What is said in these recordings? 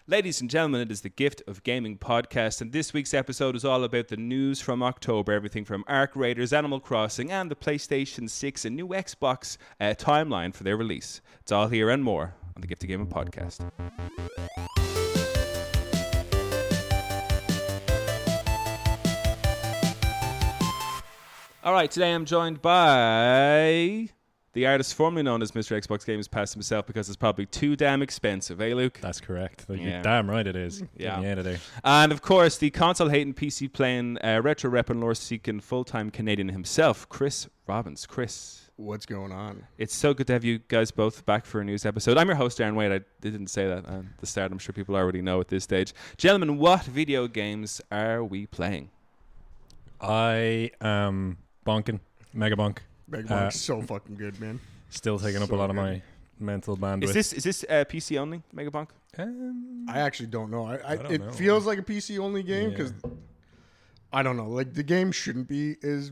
Ladies and gentlemen, it is the Gift of Gaming podcast, and this week's episode is all about the news from October, everything from Ark Raiders, Animal Crossing, and the PlayStation 6 and new Xbox timeline for their release. It's all here and more on the Gift of Gaming podcast. All right, today I'm joined by the artist formerly known as Mr. Xbox Games Pass himself, because it's probably too damn expensive, eh, Luke? That's correct. You're damn right it is. Yeah. Today. And of course, the console-hating, PC-playing, retro-repping, lore-seeking, full-time Canadian himself, Chris Robbins. Chris. What's going on? It's so good to have you guys both back for a news episode. I'm your host, Darren Wade. I didn't say that at the start. I'm sure people already know at this stage. Gentlemen, what video games are we playing? I am bonking. Mega bonk. Mega Bonk's so fucking good, man. Still taking up a lot of my mental bandwidth. Is this PC only, Mega Bonk? I actually don't know. don't know. It feels like a PC only game because I don't know. Like, the game shouldn't be as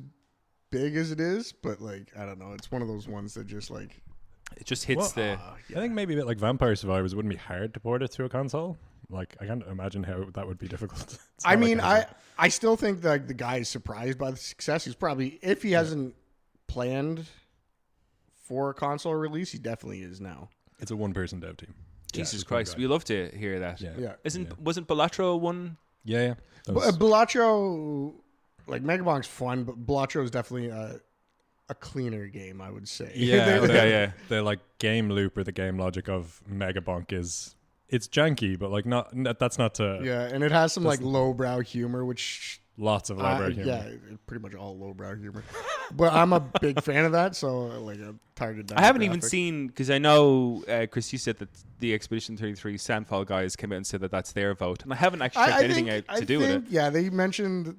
big as it is, but like, I don't know. It's one of those ones that just like it just hits I think maybe a bit like Vampire Survivors. It wouldn't be hard to port it to a console. Like, I can't imagine how that would be difficult. I mean, I still think that the guy is surprised by the success. He's probably, if he hasn't planned for a console release, he definitely is now. It's a one-person dev team. Jesus Christ, we love to hear that. Yeah. Wasn't Balatro one? Yeah. Balatro, like, Mega Bonk's fun, but Balatro is definitely a cleaner game, I would say. Yeah. The like game loop or the game logic of Mega Bonk is, it's janky, but like that's not to. Yeah, and it has some like lowbrow humor, which lots of lowbrow humor. Yeah, pretty much all lowbrow humor. But I'm a big fan of that, so like a target. I haven't even seen, because I know Chris, you said that the Expedition 33 Sandfall guys came out and said that that's their vote, and I haven't actually checked anything out to do with it. Yeah, they mentioned.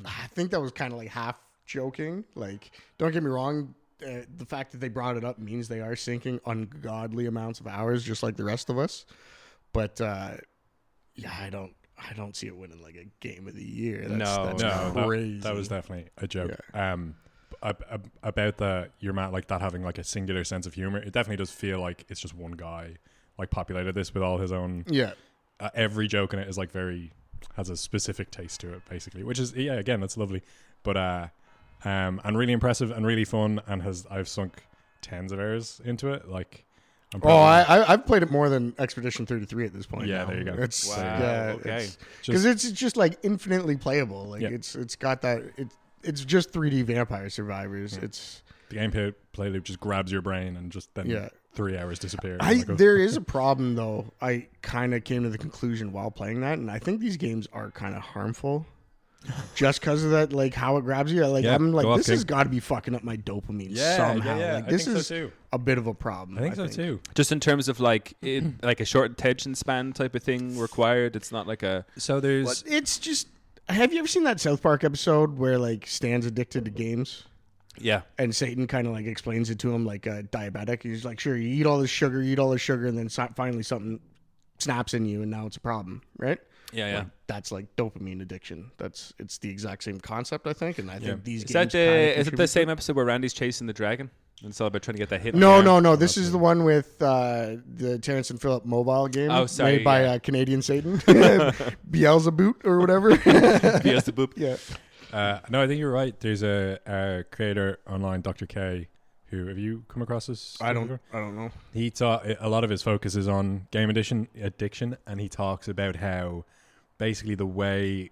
I think that was kind of like half joking. Like, don't get me wrong. The fact that they brought it up means they are sinking ungodly amounts of hours, just like the rest of us. But yeah, I don't see it winning like a game of the year. That's crazy. That was definitely a joke. Yeah. About your Matt, like that having like a singular sense of humor. It definitely does feel like it's just one guy like populated this with all his own. Yeah. Every joke in it is like has a specific taste to it, basically, which is again, that's lovely. But and really impressive and really fun, and I've sunk tens of hours into it. Like, I've played it more than Expedition 33 at this point. Yeah, now. there you go. It's okay, because it's just like infinitely playable. Like it's got that. It's just 3D Vampire Survivors. Yeah. It's the gameplay loop just grabs your brain and just then 3 hours disappear. There is a problem though. I kind of came to the conclusion while playing that, and I think these games are kind of harmful. Just because of that, like how it grabs you, like I'm like, this has got to be fucking up my dopamine somehow. Yeah. Like, this is so a bit of a problem. I think so too. Just in terms of like like a short attention span type of thing required. It's not like a. So there's. It's just. Have you ever seen that South Park episode where like Stan's addicted to games? Yeah. And Satan kind of like explains it to him like a diabetic. He's like, sure, you eat all this sugar, and then finally something snaps in you, and now it's a problem, right? Yeah. Like, that's like dopamine addiction. It's the exact same concept, I think, and I think these is games. Is it the same episode where Randy's chasing the dragon? And it's all about trying to get that hit. No. This is the one with the Terrence and Phillip mobile game made by Canadian Satan, Beelzebub or whatever. Beelzebub. Yeah. No, I think you're right. There's a creator online, Dr. K, who, have you come across this? I don't know. He a lot of his focus is on game addiction, and he talks about how basically the way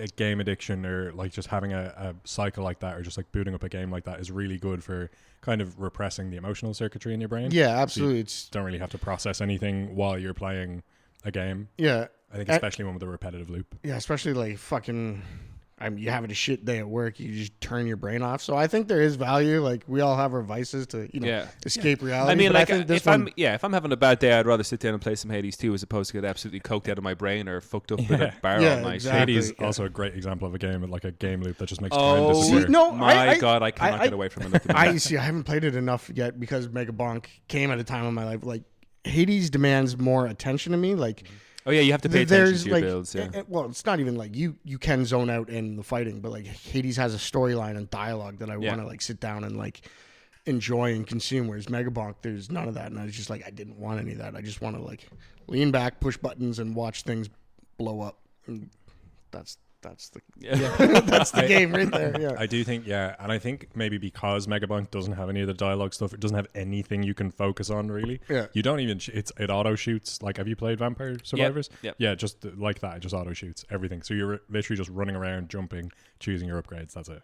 a game addiction or like just having a cycle like that or just like booting up a game like that is really good for kind of repressing the emotional circuitry in your brain. Yeah, absolutely. So you don't really have to process anything while you're playing a game. Yeah. I think especially one with a repetitive loop. Yeah, especially like fucking... you're having a shit day at work, you just turn your brain off. So I think there is value. Like, we all have our vices to, escape reality. I mean, but like, I think if I'm having a bad day, I'd rather sit down and play some Hades 2 as opposed to get absolutely coked out of my brain or fucked up with a bar all night. Exactly. Hades is also a great example of a game with like a game loop that just makes time disappear. My God, I cannot get away from it. I haven't played it enough yet because Mega Bonk came at a time in my life. Like, Hades demands more attention to me. Like, oh yeah, you have to pay attention to your builds. Yeah. Well, it's not even like you can zone out in the fighting, but like Hades has a storyline and dialogue that I want to like sit down and like enjoy and consume. Whereas Megabonk, there's none of that, and I was just like, I didn't want any of that. I just want to like lean back, push buttons, and watch things blow up. And that's the that's the game right there. Yeah, I do think, and I think maybe because Megabonk doesn't have any of the dialogue stuff, it doesn't have anything you can focus on really. Yeah, you don't even. It auto shoots. Like, have you played Vampire Survivors? Yep. Yeah, just like that. It just auto shoots everything. So you're literally just running around, jumping, choosing your upgrades. That's it.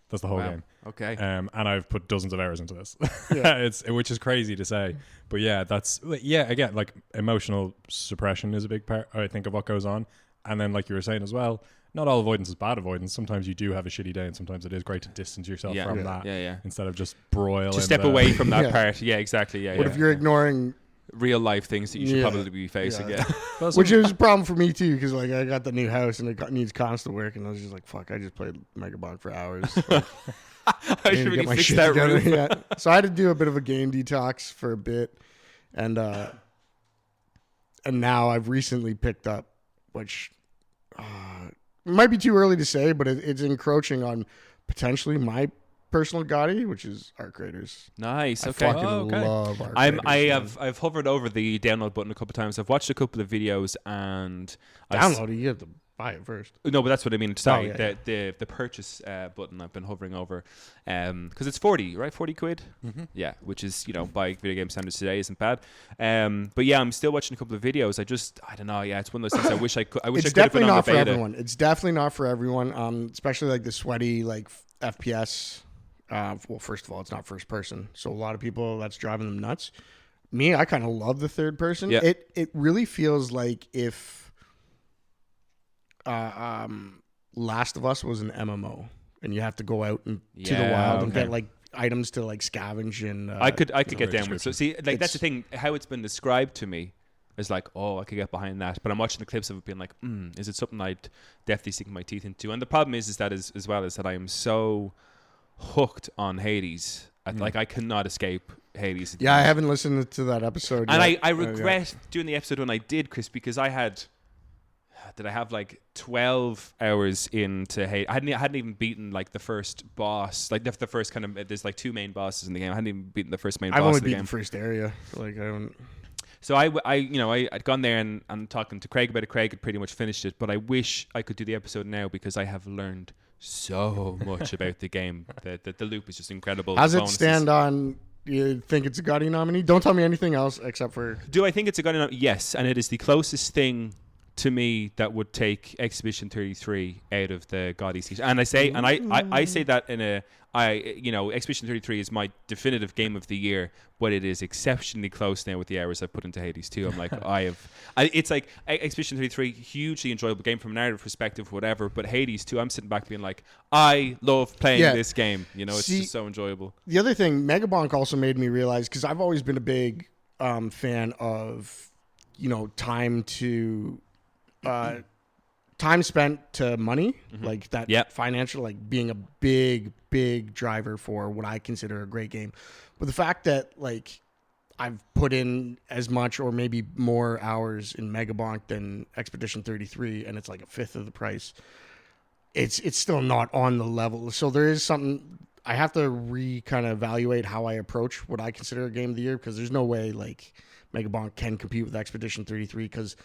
That's the whole game. Okay. And I've put dozens of hours into this. Yeah. Which is crazy to say, but again, like emotional suppression is a big part, I think, of what goes on. And then, like you were saying as well, not all avoidance is bad avoidance. Sometimes you do have a shitty day, and sometimes it is great to distance yourself from that. Yeah. Instead of just broil. Just step away from that Yeah. part. Yeah, exactly. Yeah. What if you're ignoring? real life things that you should probably be facing? Yeah. Which is a problem for me too, because like I got the new house and it needs constant work, and I was just like, fuck, I just played Megabonk for hours. I should really fix that together. room. Yeah. So I had to do a bit of a game detox for a bit, and now I've recently picked up, which might be too early to say, but it's encroaching on potentially my personal Gotti, which is Arc Raiders. Nice. I Okay. fucking love Arc Raiders. I've hovered over the download button a couple of times. I've watched a couple of videos and Download it. You have to buy it first. No, but that's what I mean. Sorry, yeah. the purchase button I've been hovering over, because it's 40, right? 40 quid. Mm-hmm. Yeah, which is, by video game standards today isn't bad. But yeah, I'm still watching a couple of videos. I don't know. Yeah, it's one of those things. I wish I could. It's definitely not for everyone. It's definitely not for everyone. Especially like the sweaty like FPS. Well, first of all, it's not first person, so a lot of people that's driving them nuts. Me, I kind of love the third person. Yeah. It really feels like if Last of Us was an MMO, and you have to go out and to the wild and get like items to like scavenge and. I could get down with. So see, like that's the thing. How it's been described to me is like, oh, I could get behind that. But I'm watching the clips of it, being like, is it something I'd definitely sink my teeth into? And the problem is that as well is that I am so hooked on Hades. Like I cannot escape Hades. Yeah, I haven't listened to that episode and yet. I regret doing the episode when I did, Chris, because I have like 12 hours into Hades. I hadn't even beaten like the first boss, like the first kind of. There's like two main bosses in the game. I hadn't even beaten the first main boss. I've only of the beaten game. the first area. Like I haven't. So I'd gone there and talking to Craig about it. Craig had pretty much finished it, but I wish I could do the episode now because I have learned so much about the game. The loop is just incredible. How's The it bonuses. stand on? You think it's a Gotti nominee? Don't tell me anything else except for. Do I think it's a Gotti nominee? Yes, and it is the closest thing to me that would take Expedition 33 out of the Gotti season. And I say that in a Expedition 33 is my definitive game of the year, but it is exceptionally close now with the hours I've put into Hades 2. I'm like, it's like Expedition 33, hugely enjoyable game from a narrative perspective, whatever, but Hades 2, I'm sitting back being like, I love playing this game. It's just so enjoyable. The other thing, Megabonk also made me realize, because I've always been a big fan of, time to... time spent to money, like that financial, like being a big driver for what I consider a great game. But the fact that like I've put in as much or maybe more hours in Megabonk than Expedition 33, and it's like a fifth of the price, it's still not on the level. So there is something I have to kind of evaluate how I approach what I consider a game of the year, because there's no way like Megabonk can compete with Expedition 33, because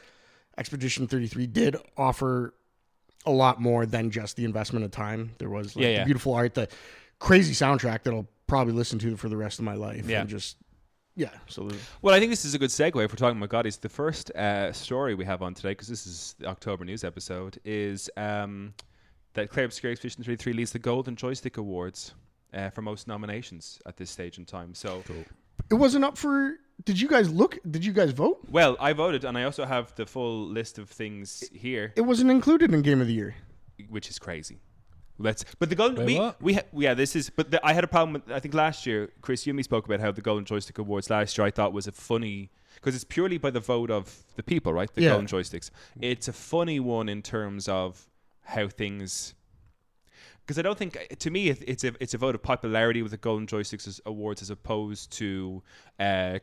Expedition 33 did offer a lot more than just the investment of time. There was the beautiful art, the crazy soundtrack that I'll probably listen to for the rest of my life. Yeah. And just, So, well, I think this is a good segue if we're talking about Gottis. The first story we have on today, because this is the October news episode, is that Claire Obscure Expedition 33 leads the Golden Joystick Awards for most nominations at this stage in time. So cool. It wasn't up for... Did you guys look? Did you guys vote? Well, I voted, and I also have the full list of things here. It wasn't included in Game of the Year, which is crazy. But the Golden Wait, I had a problem with, I think last year, Chris, you and me spoke about how the Golden Joystick Awards last year I thought was a funny, because it's purely by the vote of the people, right? The Golden Joysticks. It's a funny one in terms of how things. Because I don't think, to me, it's a vote of popularity with the Golden Joysticks Awards as opposed to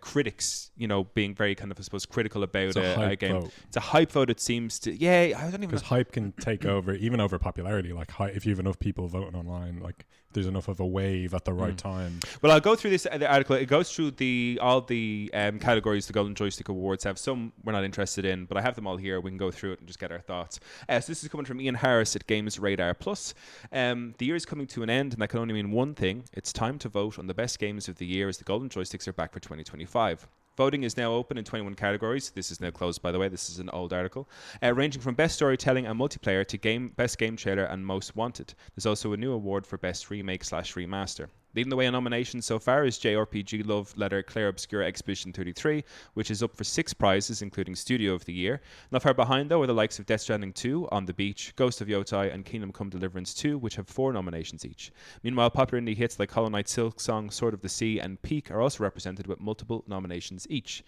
critics, being very kind of, I suppose, critical about a game. Vote. It's a hype vote. It seems to. Yeah, I don't even. Because hype can take over, even over popularity. Like if you have enough people voting online, like there's enough of a wave at the right time. Well, I'll go through this article. It goes through all the categories the Golden Joystick Awards have. Some we're not interested in, but I have them all here. We can go through it and just get our thoughts. So this is coming from Ian Harris at Games Radar Plus. The year is coming to an end, and that can only mean one thing. It's time to vote on the best games of the year as the Golden Joysticks are back for 2025. Voting is now open in 21 categories. This is now closed, by the way. This is an old article. Ranging from Best Storytelling and Multiplayer to Best Game Trailer and Most Wanted. There's also a new award for Best Remake/Remaster. Leading the way on nominations so far is JRPG Love Letter Claire Obscura Expedition 33, which is up for 6 prizes, including Studio of the Year. Not far behind, though, are the likes of Death Stranding 2, On the Beach, Ghost of Yotai, and Kingdom Come Deliverance 2, which have 4 nominations each. Meanwhile, popular indie hits like Hollow Knight, Silksong, Sword of the Sea, and Peak are also represented with multiple nominations each.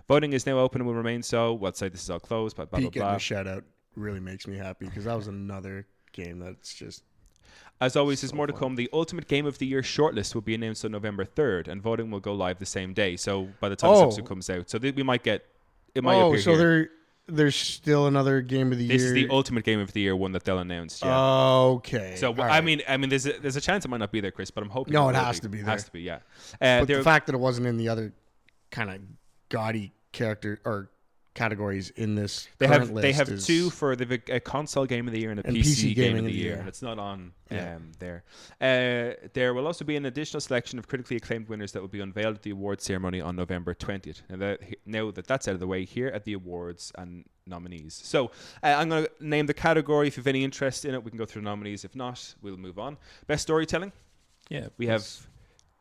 Voting is now open and will remain so. Well, say this is all closed, but blah, Peak blah, blah. getting a shout out really makes me happy because that was another game that's just. As always, there's more to fun. come. The Ultimate Game of the Year shortlist will be announced on November 3rd, and voting will go live the same day. So by the time this episode comes out, so we might get it. Might appear so here. there's still another Game of the Year. This is the Ultimate Game of the Year one that they'll announce. Yeah. Okay. So All I right. mean, there's a chance it might not be there, Chris, but I'm hoping. No, it will has to be It there. has to be, yeah. But the fact that it wasn't in the other kind of gaudy character or categories in this They current have list they have is, 2 for a console game of the year and a And PC PC game of the year, year. and it's not on Yeah. there. There will also be an additional selection of critically acclaimed winners that will be unveiled at the awards ceremony on November 20th. Now that that's out of the way, here at the awards and nominees. So I'm going to name the category. If you have any interest in it, we can go through the nominees. If not, we'll move on. Best storytelling. Yeah, We have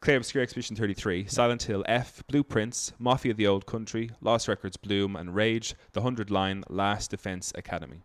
Claire Obscura Expedition 33, Silent Hill F, Blueprints, Mafia the Old Country, Lost Records Bloom, and Rage, The 100 Line, Last Defense Academy.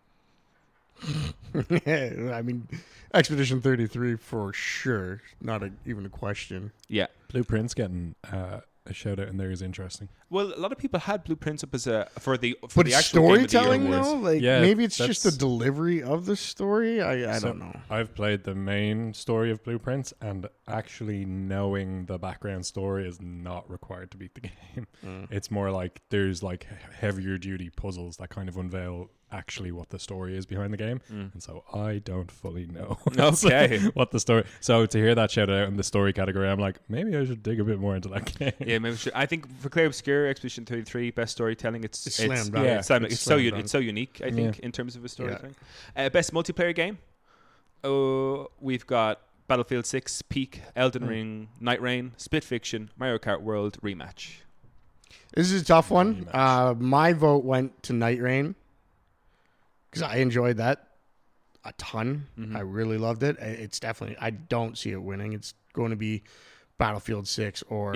I mean, Expedition 33 for sure. Not even a question. Yeah. Blueprints getting a shout out in there is interesting. Well, a lot of people had Blueprints up as for the But actual storytelling, Game of the Year though, awards. like maybe it's just the delivery of the story. I don't know. I've played the main story of Blueprints, and actually knowing the background story is not required to beat the game. It's more like there's like heavier duty puzzles that kind of unveil actually what the story is behind the game, and so I don't fully know Okay. what the story. So to hear that shout out in the story category, I'm like, maybe I should dig a bit more into that game. Yeah, maybe I think for Claire Obscure Expedition 33 best storytelling, it's slam dunk. yeah, it's so slam dunk. it's so unique. I think in terms of a storytelling. Best multiplayer game. We've got Battlefield 6, Peak, Elden Ring, Night Rain, Split Fiction, Mario Kart World, Rematch. This is a tough one. My vote went to Night Rain because I enjoyed that a ton. I really loved it. It's definitely, I don't see it winning. It's going to be Battlefield 6 or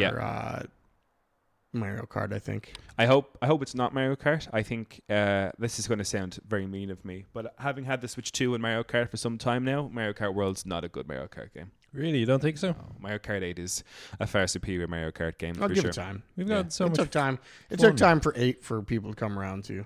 Mario Kart, I think. I hope it's not Mario Kart. I think this is going to sound very mean of me, but having had the Switch 2 and Mario Kart for some time now, Mario Kart World's not a good Mario Kart game. Really, you don't think so? No, Mario Kart 8 is a far superior Mario Kart game. I'll for give sure. it time. We've got so It much. took time. It fun. took time for 8 for people to come around to.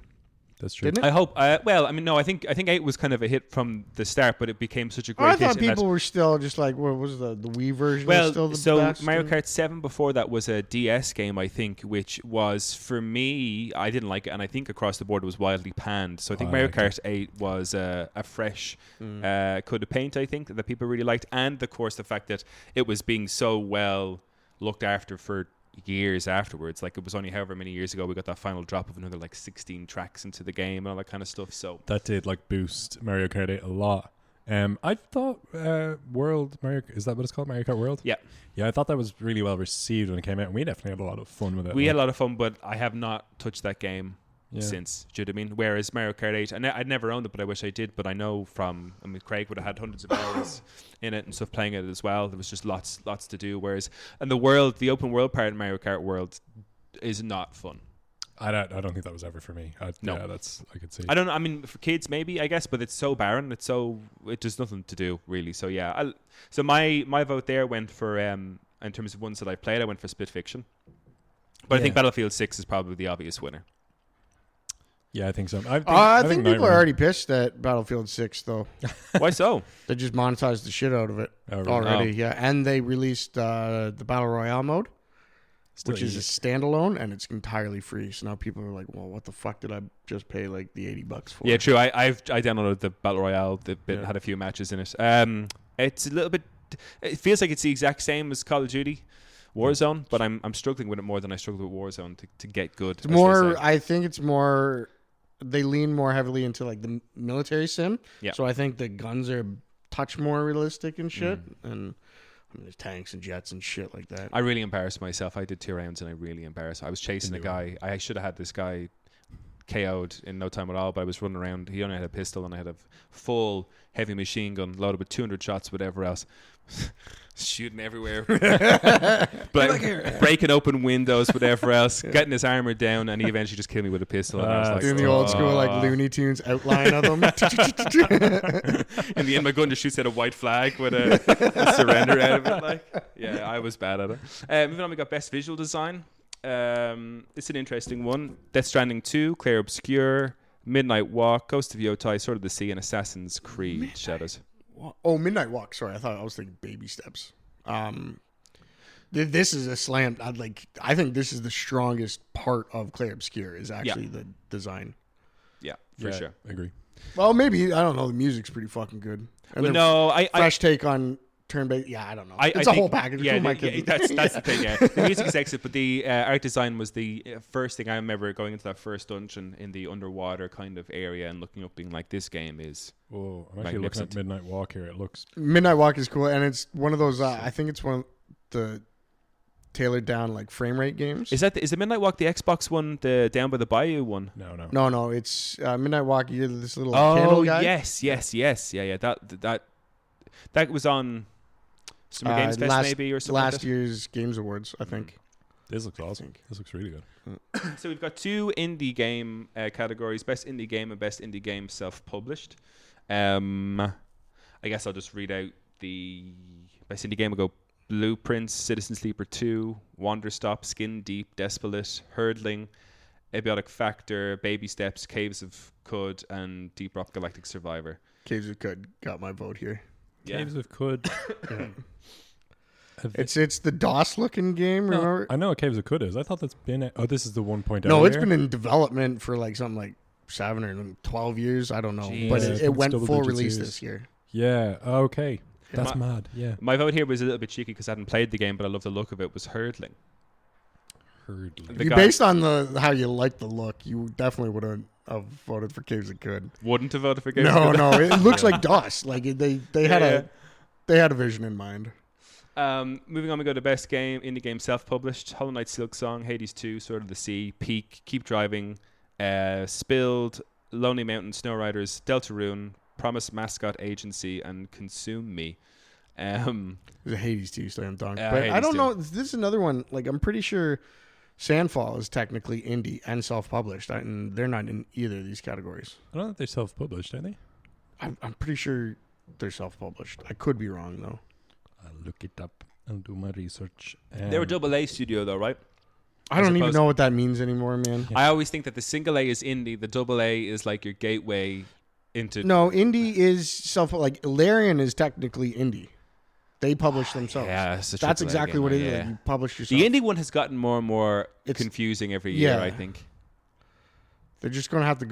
That's true. Didn't it? I hope. Well, I mean, no. I think 8 was kind of a hit from the start, but it became such a great I hit. thought in that- people were still just like, what was the Wii version? was Well, still the so best Mario and- Kart 7 before that was a DS game, I think, which was, for me, I didn't like it, and I think across the board it was wildly panned. So I think I Mario liked Kart 8 was a fresh coat of paint, I think, that people really liked. And, of course, the fact that it was being so well looked after for years afterwards. Like, it was only however many years ago we got that final drop of another, 16 tracks into the game and all that kind of stuff. So That did boost Mario Kart 8 a lot. I thought World Mario, is that what it's called, Mario Kart World? yeah. Yeah, I thought that was really well received when it came out, and we definitely had a lot of fun with it. We had a lot of fun, but I have not touched that game Yeah. since. Do you know what I mean? Whereas Mario Kart 8, I'd never owned it, but I wish I did. But I know Craig would have had hundreds of hours in it and stuff playing it as well. There was just lots to do. Whereas, and the open world part of Mario Kart World is not fun. I don't think that was ever for me. No. Yeah, I could see. I don't know. I mean, for kids maybe, I guess, but it's so barren. It does nothing to do really. So yeah. So my vote there went for in terms of ones that I played, I went for Split Fiction. But I think Battlefield 6 is probably the obvious winner. Yeah, I think so. I think Night people are Rain- already pissed at Battlefield 6, though. Why so? They just monetized the shit out of it Oh, really? already. Oh. Yeah, and they released the Battle Royale mode. Still which is a easy. standalone, and it's entirely free. So now people are like, well, what the fuck did I just pay like the $80 for? Yeah, true. I downloaded the Battle Royale. The bit Yeah. had a few matches in it. It's a little bit. It feels like it's the exact same as Call of Duty, Warzone, but I'm struggling with it more than I struggled with Warzone to get good. It's more. I think it's more. They lean more heavily into like the military sim. Yeah. So I think the guns are a touch more realistic and shit, and there's tanks and jets and shit like that. I really embarrassed myself. I did 2 rounds and I really embarrassed. I was chasing a Didn't do guy. I should have had this guy KO'd in no time at all, but I was running around. He only had a pistol and I had a full heavy machine gun loaded with 200 shots, whatever else. Shooting everywhere. Breaking open windows, whatever else. Getting his armor down, and he eventually just killed me with a pistol. And I was like, Doing the old school like Looney Tunes outline of them. in the end, my gun just shoots out a white flag with a surrender out of it. Like, yeah, I was bad at it. Moving on, we got best visual design. It's an interesting one. Death Stranding 2, Clair Obscur, Midnight Walk, Ghost of Yotai, Sword of the Sea, and Assassin's Creed Shadows. Oh, Midnight Walk. Sorry, I was thinking Baby Steps. This is a slam. I think this is the strongest part of Clair Obscur is actually the design. Yeah, for sure. I agree. Well, maybe I don't know. The music's pretty fucking good. And Well, then no, fresh take on turn-based. Yeah, I don't know. It's I a think- whole package. Yeah, Who am I yeah, kidding? that's the thing. Yeah, the music is excellent, but the art design was the first thing I remember going into that first dungeon in the underwater kind of area and looking up, being like, "This game is." Oh, I'm actually looking at Midnight Walk here. It looks Midnight Walk is cool, and it's one of those. I think it's one of the tailored down like frame rate games. Is the Midnight Walk the Xbox one, the Down by the Bayou one? No, it's Midnight Walk. You're this little candle guy. yes, yeah. That was on Summer Games Fest maybe or something. Last like that. year's Games Awards, I think. this looks awesome. This looks really good. So we've got 2 indie game categories: best indie game and best indie game self-published. I guess I'll just read out the best indie game. I'll go Blueprints, Citizen Sleeper 2, Wanderstop, Skin Deep, Despolate, Hurdling, Abiotic Factor, Baby Steps, Caves of Cud, and Deep Rock Galactic Survivor. Caves of Cud got my vote here. Yeah. Caves of Cud. It's the DOS looking game. Remember? I know what Caves of Cud is. I thought that's been. This is the 1.0. No, it's been in development for like something like 7 or 12 years. I don't know, Jeez. but Yeah, it went double full digits release years. this year. Yeah. Okay. That's My- mad. Yeah. My vote here was a little bit cheeky because I hadn't played the game, but I love the look of it. Was Hurdling. Hurdling. The You guy- based on how you like the look, you definitely would have voted for Caves of Cud. Wouldn't have voted for Games. No, it looks like DOS. Like they had Yeah. they had a vision in mind. Moving on, we go to best game, indie game self-published: Hollow Knight, Silk Song, Hades 2, Sword of the Sea, Peak, Keep Driving, Spilled, Lonely Mountain, Snow Riders, Deltarune, Promise Mascot Agency, and Consume Me. There's a Hades 2 Slam Dunk. Yeah, But I Hades don't 2. know. This is another one. Like, I'm pretty sure Sandfall is technically indie and self-published, and they're not in either of these categories. I don't think they're self-published, are they? I'm pretty sure they're self-published. I could be wrong, though. I'll look it up and do my research. They're a double A studio, though, right? I don't even opposed- know what that means anymore, man. Yeah. I always think that the single A is indie, the double A is like your gateway into. No, indie is like Larian is technically indie. They publish themselves. Yeah, it's a That's AAA exactly game, what it is. yeah. Like, you publish yourself. The indie one has gotten more and more It's- confusing every year, yeah. I think. They're just gonna have to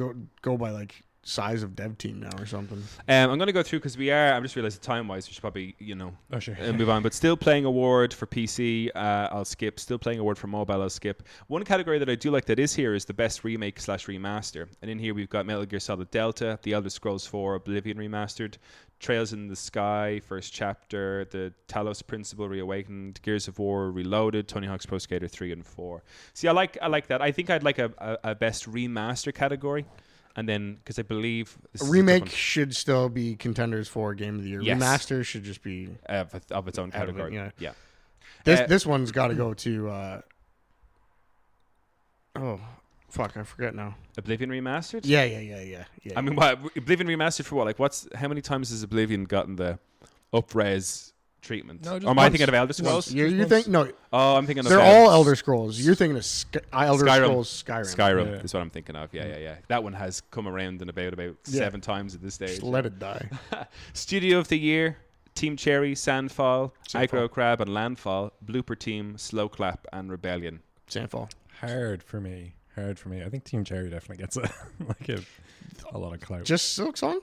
go by like size of dev team now or something. I'm going to go through because I'm just realizing time-wise, we should probably, Oh, sure. move on. But still playing award for PC, I'll skip. Still playing award for mobile, I'll skip. One category that I do like that is here is the best remake/remaster. And in here we've got Metal Gear Solid Delta, The Elder Scrolls 4 Oblivion Remastered, Trails in the Sky, First Chapter, The Talos Principle Reawakened, Gears of War Reloaded, Tony Hawk's Pro Skater 3 and 4. See, I like that. I think I'd like a best remaster category. And then, because I believe this A is remake tough should still be contenders for Game of the Year. Yes. Remaster should just be one, of its own out of it, category. yeah. Yeah. This one's got to go to. Oh, fuck! I forget now. Oblivion Remastered? Yeah. I mean, what? Oblivion Remastered for what? Like, how many times has Oblivion gotten the up-res treatment? No, just or am I once. thinking of Elder Just Scrolls? once. you think no? Oh, I'm thinking of They're all Elder Scrolls. You're thinking of Elder Skyrim. Scrolls Skyrim. Skyrim Yeah. is what I'm thinking of. Yeah. That one has come around and about Yeah. 7 times at this stage. Just let it die. Studio of the Year, Team Cherry, Sandfall, Sandfall. Aggro Crab, and Landfall. Blooper Team, Slow Clap, and Rebellion. Sandfall. Hard for me. I think Team Cherry definitely gets a lot of clout. Just Silk Song?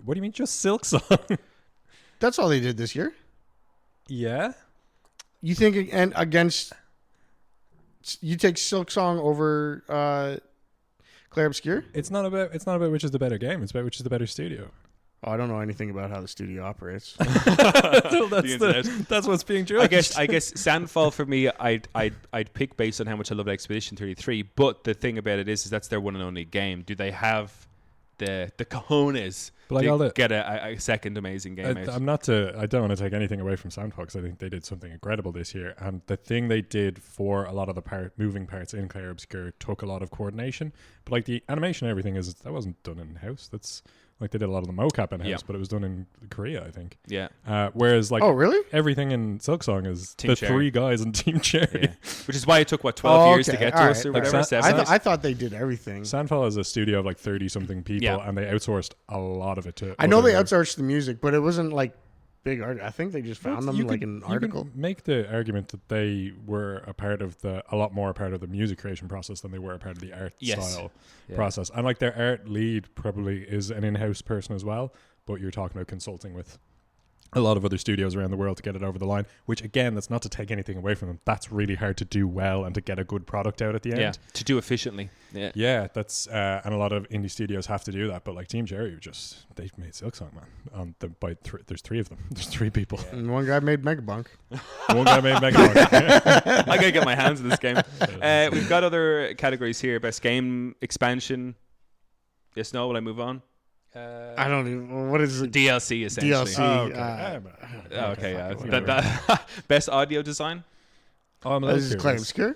What do you mean, just Silk Song? That's all they did this year. Yeah. You think and against you take Silk Song over Clair Obscur? It's not about which is the better game. It's about which is the better studio. Oh, I don't know anything about how the studio operates. That's what's being judged. I guess Sandfall for me, I'd pick based on how much I love Expedition 33. But the thing about it is that's their one and only game. Do they have the cojones to get a second amazing game out? I don't want to take anything away from Sandfall because I think they did something incredible this year. And the thing they did for a lot of the moving parts in Clair Obscur took a lot of coordination. But like the animation and everything that wasn't done in house. That's like they did a lot of the mocap in house, but it was done in Korea, I think. Yeah. Whereas like really? everything in Silksong is Team the Cherry. 3 guys in Team Cherry. Yeah. Which is why it took 12 years to get to us or Like whatever. I thought they did everything. Sandfall is a studio of like 30 something people, and they outsourced a lot of it to. I know they outsourced the music, but it wasn't like big art. I think they just found them like an article. You can make the argument that they were a lot more a part of the music creation process than they were a part of the art style process. And like their art lead probably is an in-house person as well, but you're talking about consulting with a lot of other studios around the world to get it over the line, which again, that's not to take anything away from them. That's really hard to do well and to get a good product out at the end. Yeah, to do efficiently. Yeah, that's and a lot of indie studios have to do that. But like Team Cherry, they've made Silksong, man. There's 3 of them. There's 3 people. Yeah. And one guy made Megabunk. One guy made Megabunk. I gotta get my hands on this game. We've got other categories here: best game expansion. Yes, no. Will I move on? I don't even. What is it? DLC essentially. DLC. Okay. Yeah. Best audio design. This is Clair Obscur?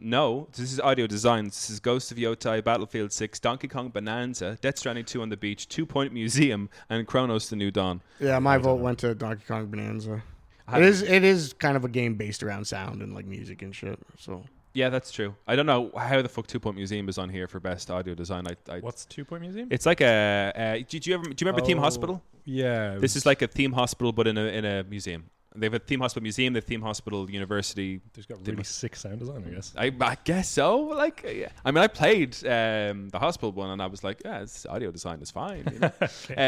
No, this is audio design. This is Ghost of Yotai, Battlefield 6, Donkey Kong Bonanza, Death Stranding 2 on the Beach, 2 Point Museum, and Chronos: The New Dawn. Yeah, my vote went to Donkey Kong Bonanza. It is kind of a game based around sound and like music and shit. So yeah, that's true. I don't know how the fuck 2 Point Museum is on here for best audio design. What's 2 Point Museum? It's like a. Do you remember Theme Hospital? Yeah. This is like a theme hospital, but in a museum. They have a theme hospital museum, the theme hospital university. There's got really sick sound design, I guess. I guess so. Like, yeah. I mean, I played the hospital one, and I was like, yeah, this audio design is fine. You know?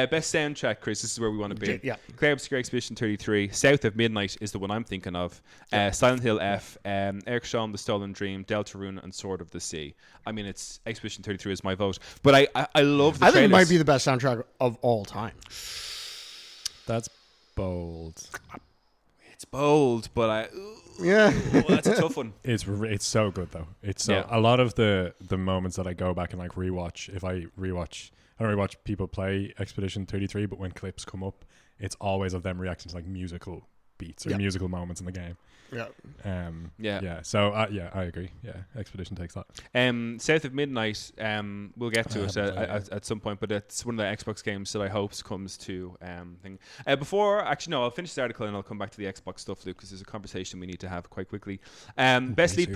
Best soundtrack, Chris. This is where we want to be. Yeah. Clair Obscur Expedition 33. South of Midnight is the one I'm thinking of. Silent Hill F. Eric Shawn, The Stolen Dream, Deltarune, and Sword of the Sea. I mean, it's Expedition 33 is my vote, but I love the. I think it might be the best soundtrack of all time. That's bold. It's bold, but that's a tough one. It's so good though. It's so a lot of the moments that I go back and like rewatch. If I don't rewatch people play Expedition 33, but when clips come up, it's always of them reacting to like musical beats or musical moments in the game. Yeah. So I agree. Yeah, Expedition takes that. South of Midnight. We'll get to it at some point, but it's one of the Xbox games that I hope comes to thing. I'll finish the article and I'll come back to the Xbox stuff, Luke, because there's a conversation we need to have quite quickly. Best lead,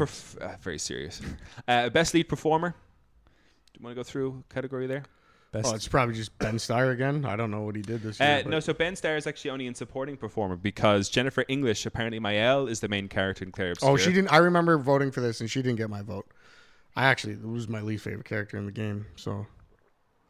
very serious. Best lead performer. Do you want to go through category there? It's probably just Ben Starr again. I don't know what he did this year. No, so Ben Starr is actually only in supporting performer because Jennifer English, apparently Mael, is the main character in Clair Obscur. Oh, she didn't. I remember voting for this, and she didn't get my vote. It was my least favorite character in the game. So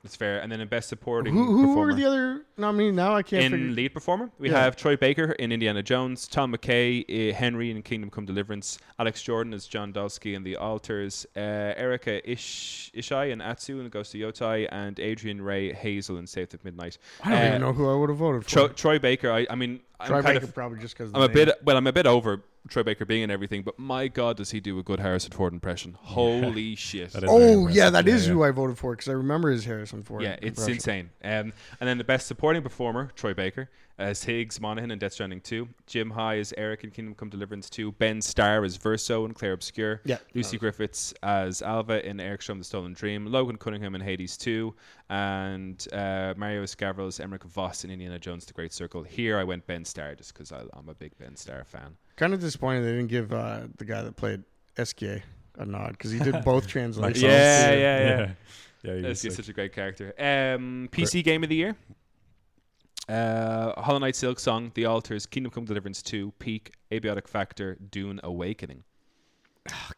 that's fair. And then in best supporting who performer. were the other nominees? Now I can't. In lead performer, we have Troy Baker in Indiana Jones, Tom McKay, Henry in Kingdom Come Deliverance, Alex Jordan as John Dulski in The Alters, Erica Ishai and Atsu in Ghost of Yotai, and Adrian Ray Hazel in South of Midnight. I don't even know who I would have voted for. Troy Baker. I mean, Troy Baker probably just because I'm a bit over Troy Baker being in everything, but my God, does he do a good Harrison Ford impression? Holy shit! That is who I voted for because I remember his Harrison Ford. Yeah, it's insane. And then the best supporting performer, Troy Baker, as Higgs Monaghan in Death Stranding 2, Jim High as Eric in Kingdom Come Deliverance 2, Ben Starr as Verso in Clair Obscur, Lucy Griffiths as Alva in Eric Shawn, The Stolen Dream, Logan Cunningham in Hades 2, and Mario Escavro as Emmerich Voss in Indiana Jones: The Great Circle. Here I went Ben Starr just because I'm a big Ben Starr fan. Kind of disappointed they didn't give the guy that played SK a nod because he did both translations. Yeah. He's such a great character. PC Game of the Year. Hollow Knight Silk Song, The Altars, Kingdom Come Deliverance 2, Peak, Abiotic Factor, Dune Awakening.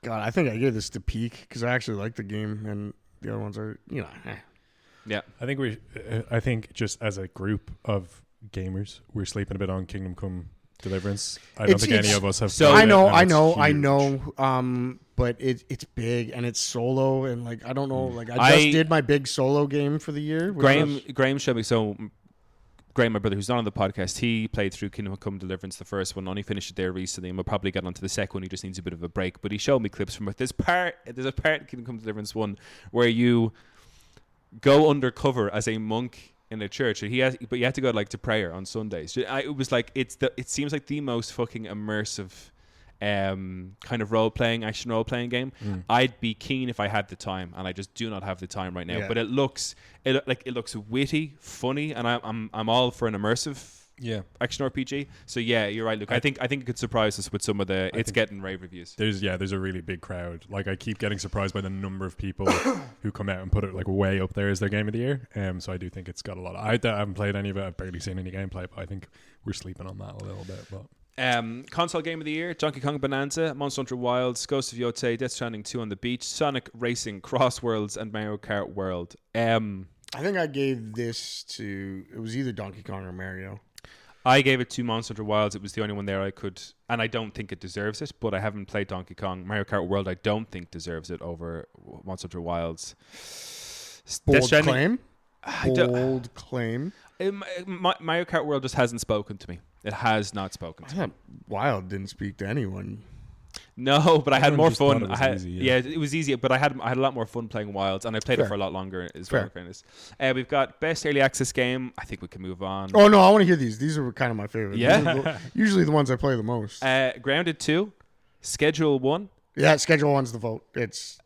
God, I think I gave this to Peak because I actually like the game, and the other ones are, Yeah. I think just as a group of gamers, we're sleeping a bit on Kingdom Come Deliverance. I don't think any of us have. So played I it, and know. But it's big and it's solo, and like I don't know. Like I just did my big solo game for the year. Graham showed me. So Graham, my brother, who's not on the podcast, he played through Kingdom Come Deliverance, the first one, only finished it there recently, and we'll probably get onto the second one. He just needs a bit of a break. But he showed me clips from it. There's a part in Kingdom Come Deliverance 1 where you go undercover as a monk in a church, but you have to go like to prayer on Sundays. It was like it seems like the most fucking immersive kind of action role playing game. I'd be keen if I had the time, and I just do not have the time right now. Yeah. But it looks witty, funny, and I'm all for an immersive action RPG. So yeah, you're right, Luke. I think it could surprise us with some of the. It's getting rave reviews. There's a really big crowd. Like I keep getting surprised by the number of people who come out and put it like way up there as their game of the year. So I do think it's got a lot. I haven't played any of it. I've barely seen any gameplay, but I think we're sleeping on that a little bit. But console game of the year: Donkey Kong Bonanza, Monster Hunter Wilds, Ghost of Yotei, Death Stranding 2 on the Beach, Sonic Racing, Cross Worlds, and Mario Kart World. I think I gave this to. It was either Donkey Kong or Mario. I gave it to Monster Hunter Wilds. It was the only one there I could, and I don't think it deserves it. But I haven't played Donkey Kong. Mario Kart World, I don't think deserves it over Monster Hunter Wilds. Bold claim. Bold claim. Mario Kart World just hasn't spoken to me. It has not spoken to me. I thought Wild didn't speak to anyone. No, but I had more fun. It was easy, but I had a lot more fun playing Wilds, and I played it for a lot longer as well. In fairness, we've got best early access game. I think we can move on. Oh no, I want to hear these. These are kind of my favorite. Yeah, usually the ones I play the most. Grounded 2, Schedule 1. Yeah, Schedule 1's the vote. It's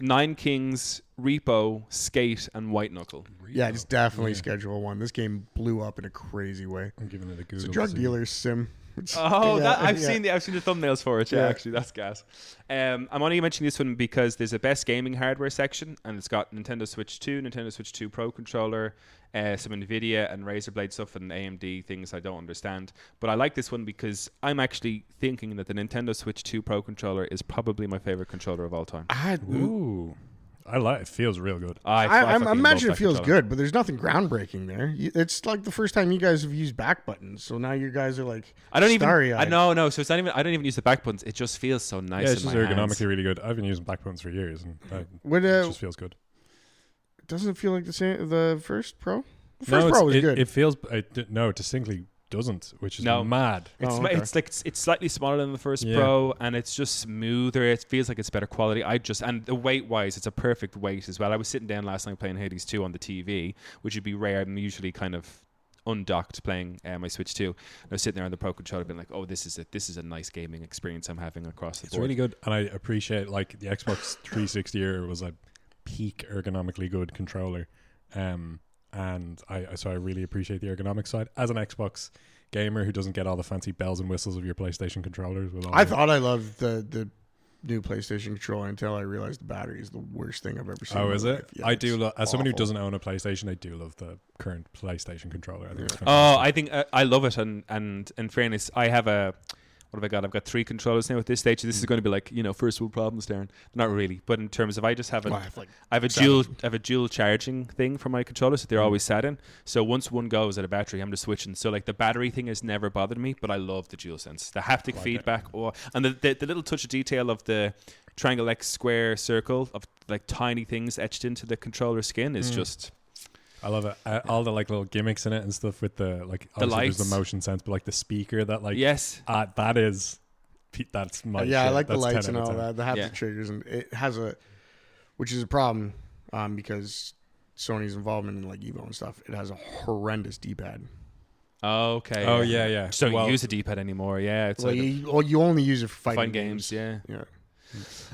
Nine Kings, Repo, Skate, and White Knuckle. Yeah, it's definitely Schedule 1. This game blew up in a crazy way. I'm giving it a Google. It's a drug dealer's sim. I've seen the thumbnails for it. Yeah, actually, that's gas. I'm only mentioning this one because there's a best gaming hardware section, and it's got Nintendo Switch 2, Nintendo Switch 2 Pro controller, some Nvidia and Razer Blade stuff, and AMD things I don't understand. But I like this one because I'm actually thinking that the Nintendo Switch 2 Pro controller is probably my favorite controller of all time. I like it. Feels real good. I imagine it feels good, but there's nothing groundbreaking there. It's like the first time you guys have used back buttons, so now you guys are like starry-eyed. No. So it's not even. I don't even use the back buttons. It just feels so nice. Yeah, it's just ergonomically hands. really good. I've been using back buttons for years, and it just feels good. Doesn't it feel like the first Pro? The first Pro was good. It feels it distinctly doesn't, which is mad. It's slightly smaller than the first Pro, and it's just smoother. It feels like it's better quality. and the weight wise, it's a perfect weight as well. I was sitting down last night playing Hades 2 on the TV, which would be rare. I'm usually kind of undocked playing my Switch 2. I was sitting there on the Pro controller being like, oh, this is a nice gaming experience I'm having across the board. It's really good, and I appreciate like the Xbox 360 era was a peak ergonomically good controller. And I really appreciate the ergonomic side as an Xbox gamer who doesn't get all the fancy bells and whistles of your PlayStation controllers. I thought I loved the new PlayStation controller until I realized the battery is the worst thing I've ever seen. Oh, is it? Yeah, I do love, as someone who doesn't own a PlayStation, I do love the current PlayStation controller. I think it's fantastic. I think I love it, and in fairness, I have a. What have I got? I've got 3 controllers now at this stage. So this is going to be like, first world problems, Darren. Not really, but in terms of I just have I have a dual charging thing for my controllers that they're always sat in. So once one goes out of battery, I'm just switching. So like the battery thing has never bothered me, but I love the DualSense, the haptic feedback, and the little touch of detail of the triangle, X, square, circle of like tiny things etched into the controller skin is just. I love it. All the like little gimmicks in it and stuff with the like the lights, there's the motion sense, but like the speaker that like that's my shit. I like the That's lights 10 and out all of 10. that. The haptic triggers, and it has which is a problem because Sony's involvement in like Evo and stuff. It has a horrendous D-pad. Okay. Oh yeah. So you use a D-pad anymore? Yeah. It's you only use it for fighting games. Yeah. Yeah.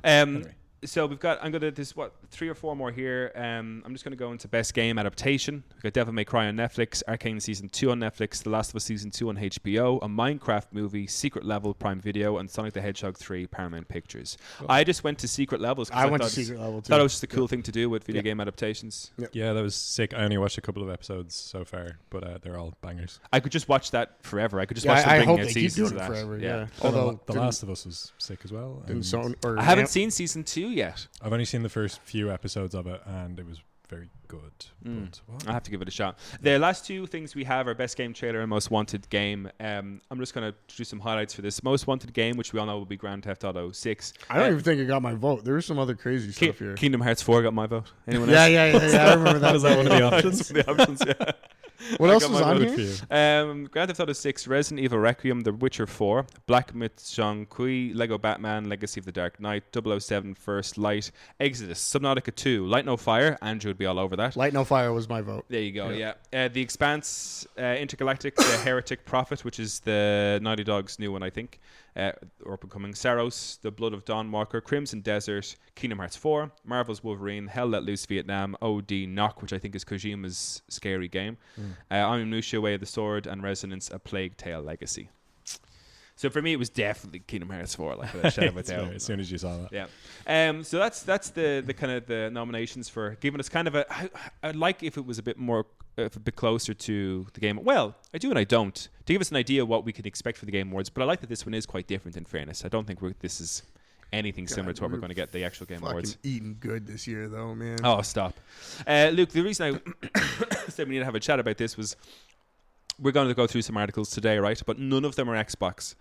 Anyway. So we've got, there's 3 or 4 more here. I'm just going to go into best game adaptation. We've got Devil May Cry on Netflix, Arcane Season 2 on Netflix, The Last of Us Season 2 on HBO, a Minecraft movie, Secret Level, Prime Video, and Sonic the Hedgehog 3, Paramount Pictures. Cool. I just went to Secret Levels. I went to Secret Level too. Thought it was just a cool thing to do with video game adaptations. Yep. Yeah, that was sick. I only watched a couple of episodes so far, but they're all bangers. I could just watch that forever. I could just watch them I bringing hope out they keep seasons doing of it that. forever. Yeah. Yeah. Although The Last of Us was sick as well. Didn't I haven't seen Season 2 yet. I've only seen the first few episodes of it, and it was very good. But I have to give it a shot. The last 2 things we have are best game trailer and most wanted game. I'm just going to do some highlights for this. Most wanted game, which we all know will be Grand Theft Auto 6. I don't even think it got my vote. There was some other crazy stuff here. Kingdom Hearts 4 got my vote. Anyone Yeah, else? I remember that. was that one of the options? The options, yeah. What else got was my on vote here? Grand Theft Auto 6, Resident Evil Requiem, The Witcher 4, Black Myth Shang-Kui, Lego Batman, Legacy of the Dark Knight, 007 First Light, Exodus, Subnautica 2, Light No Fire. Andrew would be all over that. Light No Fire was my vote. There you go, yeah. The Expanse, Intergalactic, The Heretic Prophet, which is the Naughty Dog's new one, I think, or up-and-coming. Saros, The Blood of Dawnwalker, Crimson Desert, Kingdom Hearts 4, Marvel's Wolverine, Hell Let Loose Vietnam, OD Knock, which I think is Kojima's scary game, Onimusha, Way of the Sword, and Resonance, A Plague Tale Legacy. So for me, it was definitely Kingdom Hearts 4. Like I said, As soon as you saw that. Yeah. So that's the kind of the nominations for giving us kind of a. I'd like if it was a bit more, a bit closer to the game. Well, I do and I don't, to give us an idea of what we can expect for the Game Awards. But I like that this one is quite different. In fairness, I don't think this is anything similar to what we're going to get the actual Game Awards. Eating good this year, though, man. Oh, stop, Luke. The reason I said we need to have a chat about this was, we're going to go through some articles today, right? But none of them are Xbox.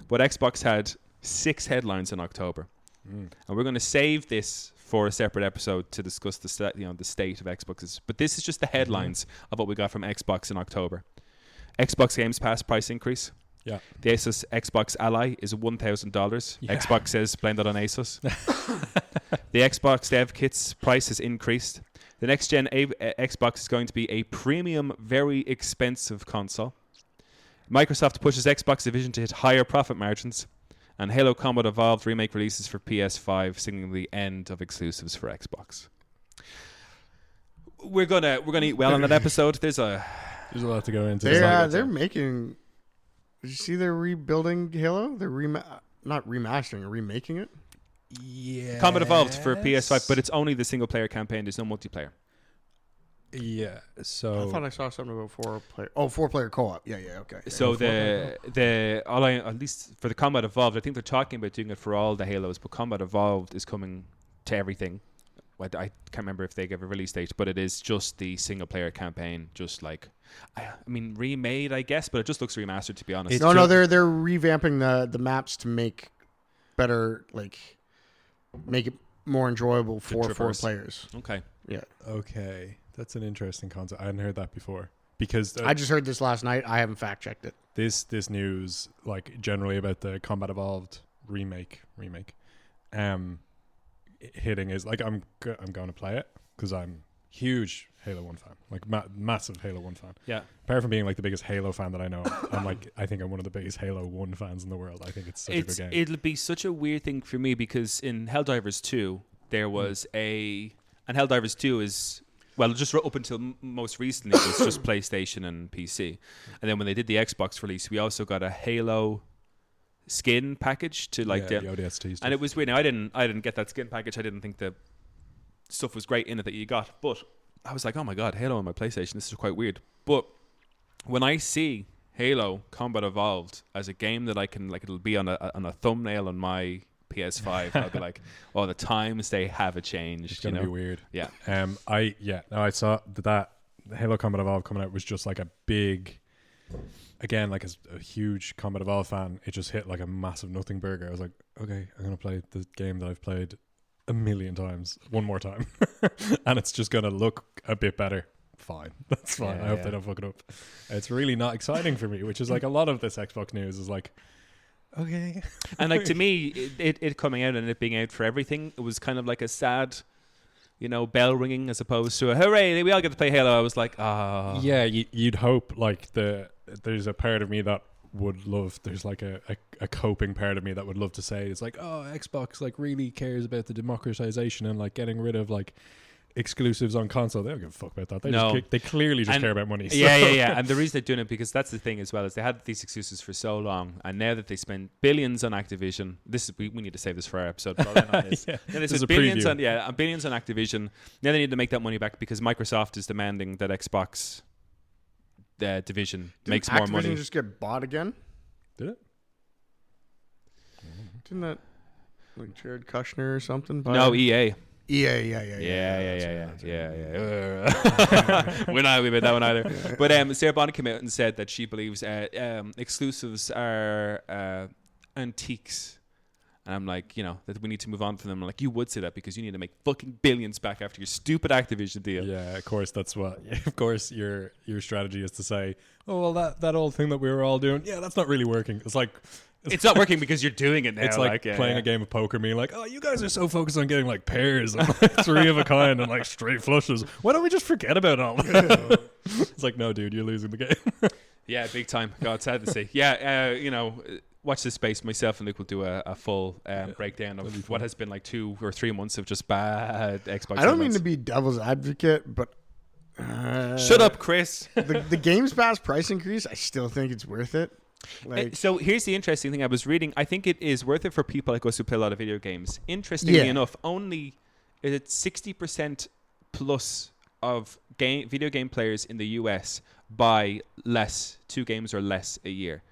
But Xbox had 6 headlines in October, and we're going to save this for a separate episode to discuss the state of Xboxes. But this is just the headlines of what we got from Xbox in October. Xbox Games Pass price increase. Yeah. The Asus Xbox Ally is $1,000. Yeah. Xbox says blame that on Asus. The Xbox Dev Kit's price has increased. The next gen Xbox is going to be a premium, very expensive console. Microsoft pushes Xbox division to hit higher profit margins. And Halo Combat Evolved remake releases for PS5, signaling the end of exclusives for Xbox. We're gonna eat well on that episode. There's a lot to go into. They're making. Did you see they're rebuilding Halo? They're not remastering, remaking it. Yeah. Combat Evolved for PS5, but it's only the single player campaign. There's no multiplayer. Yeah. So I thought I saw something about 4-player. Oh, 4-player co-op. Yeah. Okay. So at least for the Combat Evolved, I think they're talking about doing it for all the Halos, but Combat Evolved is coming to everything. I can't remember if they give a release date, but it is just the single player campaign, just like remade, I guess, but it just looks remastered, to be honest. No, they're revamping the maps to make better, like make it more enjoyable for 4 players. Okay. Yeah. Okay. That's an interesting concept. I hadn't heard that before, because I just heard this last night. I haven't fact checked it. This news, like generally about the Combat Evolved remake, hitting is like I'm going to play it because I'm huge Halo 1 fan, like massive Halo 1 fan. Yeah. Apart from being like the biggest Halo fan that I know, I think I'm one of the biggest Halo 1 fans in the world. I think it's such a good game. It'll be such a weird thing for me because in Helldivers 2 there was and Helldivers 2 is, well, just up until most recently it was just PlayStation and PC, and then when they did the Xbox release, we also got a Halo skin package to like the ODST stuff. And it was weird. Now I didn't get that skin package. I didn't think the stuff was great in it that you got, but I was like, oh my god, Halo on my PlayStation, this is quite weird. But when I see Halo Combat Evolved as a game that I can, like, it'll be on a thumbnail on my PS5, I'll be like, oh, the times they have changed. It's gonna be weird. Yeah. I saw that Halo Combat Evolved coming out was just like a big, again, like a huge Combat Evolved fan. It just hit like a massive nothing burger. I was like, okay, I'm gonna play the game that I've played a million times one more time, and it's just gonna look a bit better. Fine, that's fine. I hope they don't fuck it up. It's really not exciting for me, which is like a lot of this Xbox news is like, okay. And like, to me, it coming out and it being out for everything, it was kind of like a sad, bell ringing as opposed to a hooray, we all get to play Halo. I was like, ah. Yeah, you'd hope like there's a part of me that would love. There's like a coping part of me that would love to say it's like, oh, Xbox like really cares about the democratization and like getting rid of like exclusives on console. They don't give a fuck about that. They clearly just care about money. So. Yeah. And the reason they're doing it, because that's the thing as well, is they had these exclusives for so long, and now that they spend billions on Activision, we need to save this for our episode. But on this. Yeah, they spend billions on Activision. Now they need to make that money back because Microsoft is demanding that Xbox division makes more money. Activision just get bought again? Did it? Didn't that like Jared Kushner or something? No, EA. Yeah. We're not happy about that one either. But Sarah Bonnet came out and said that she believes exclusives are antiques. And I'm like, that we need to move on from them. I'm like, you would say that because you need to make fucking billions back after your stupid Activision deal. Yeah, of course, that's what. Of course, your strategy is to say, oh, well, that old thing that we were all doing, that's not really working. It's like... It's not working because you're doing it now. It's like playing a game of poker, being like, oh, you guys are so focused on getting like pairs and like 3 of a kind and like straight flushes. Why don't we just forget about all that? It's like, no, dude, you're losing the game. Yeah, big time. God, sad to say. Yeah, watch this space. Myself and Luke will do a full breakdown of what has been like 2 or 3 months of just bad Xbox. I don't mean to be devil's advocate, but shut up, Chris. the Games Pass price increase, I still think it's worth it. So here's the interesting thing I was reading. I think it is worth it for people like us who play a lot of video games. Interestingly enough, only 60% plus of video game players in the US buy 2 games or less a year.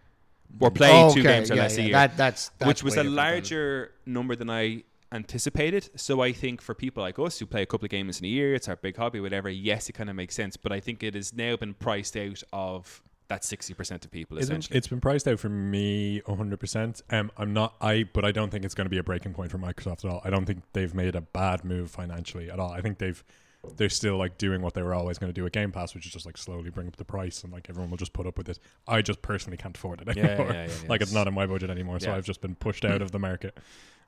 Or play 2 games or less a year. That's which was a larger number than I anticipated. So I think for people like us who play a couple of games in a year, it's our big hobby, whatever, yes, it kind of makes sense. But I think it has now been priced out of that 60% of people, essentially. It's been priced out for me 100%. But I don't think it's going to be a breaking point for Microsoft at all. I don't think they've made a bad move financially at all. I think they're still like doing what they were always going to do at Game Pass, which is just like slowly bring up the price and like everyone will just put up with it. I just personally can't afford it anymore. Like it's not in my budget anymore, so I've just been pushed out of the market.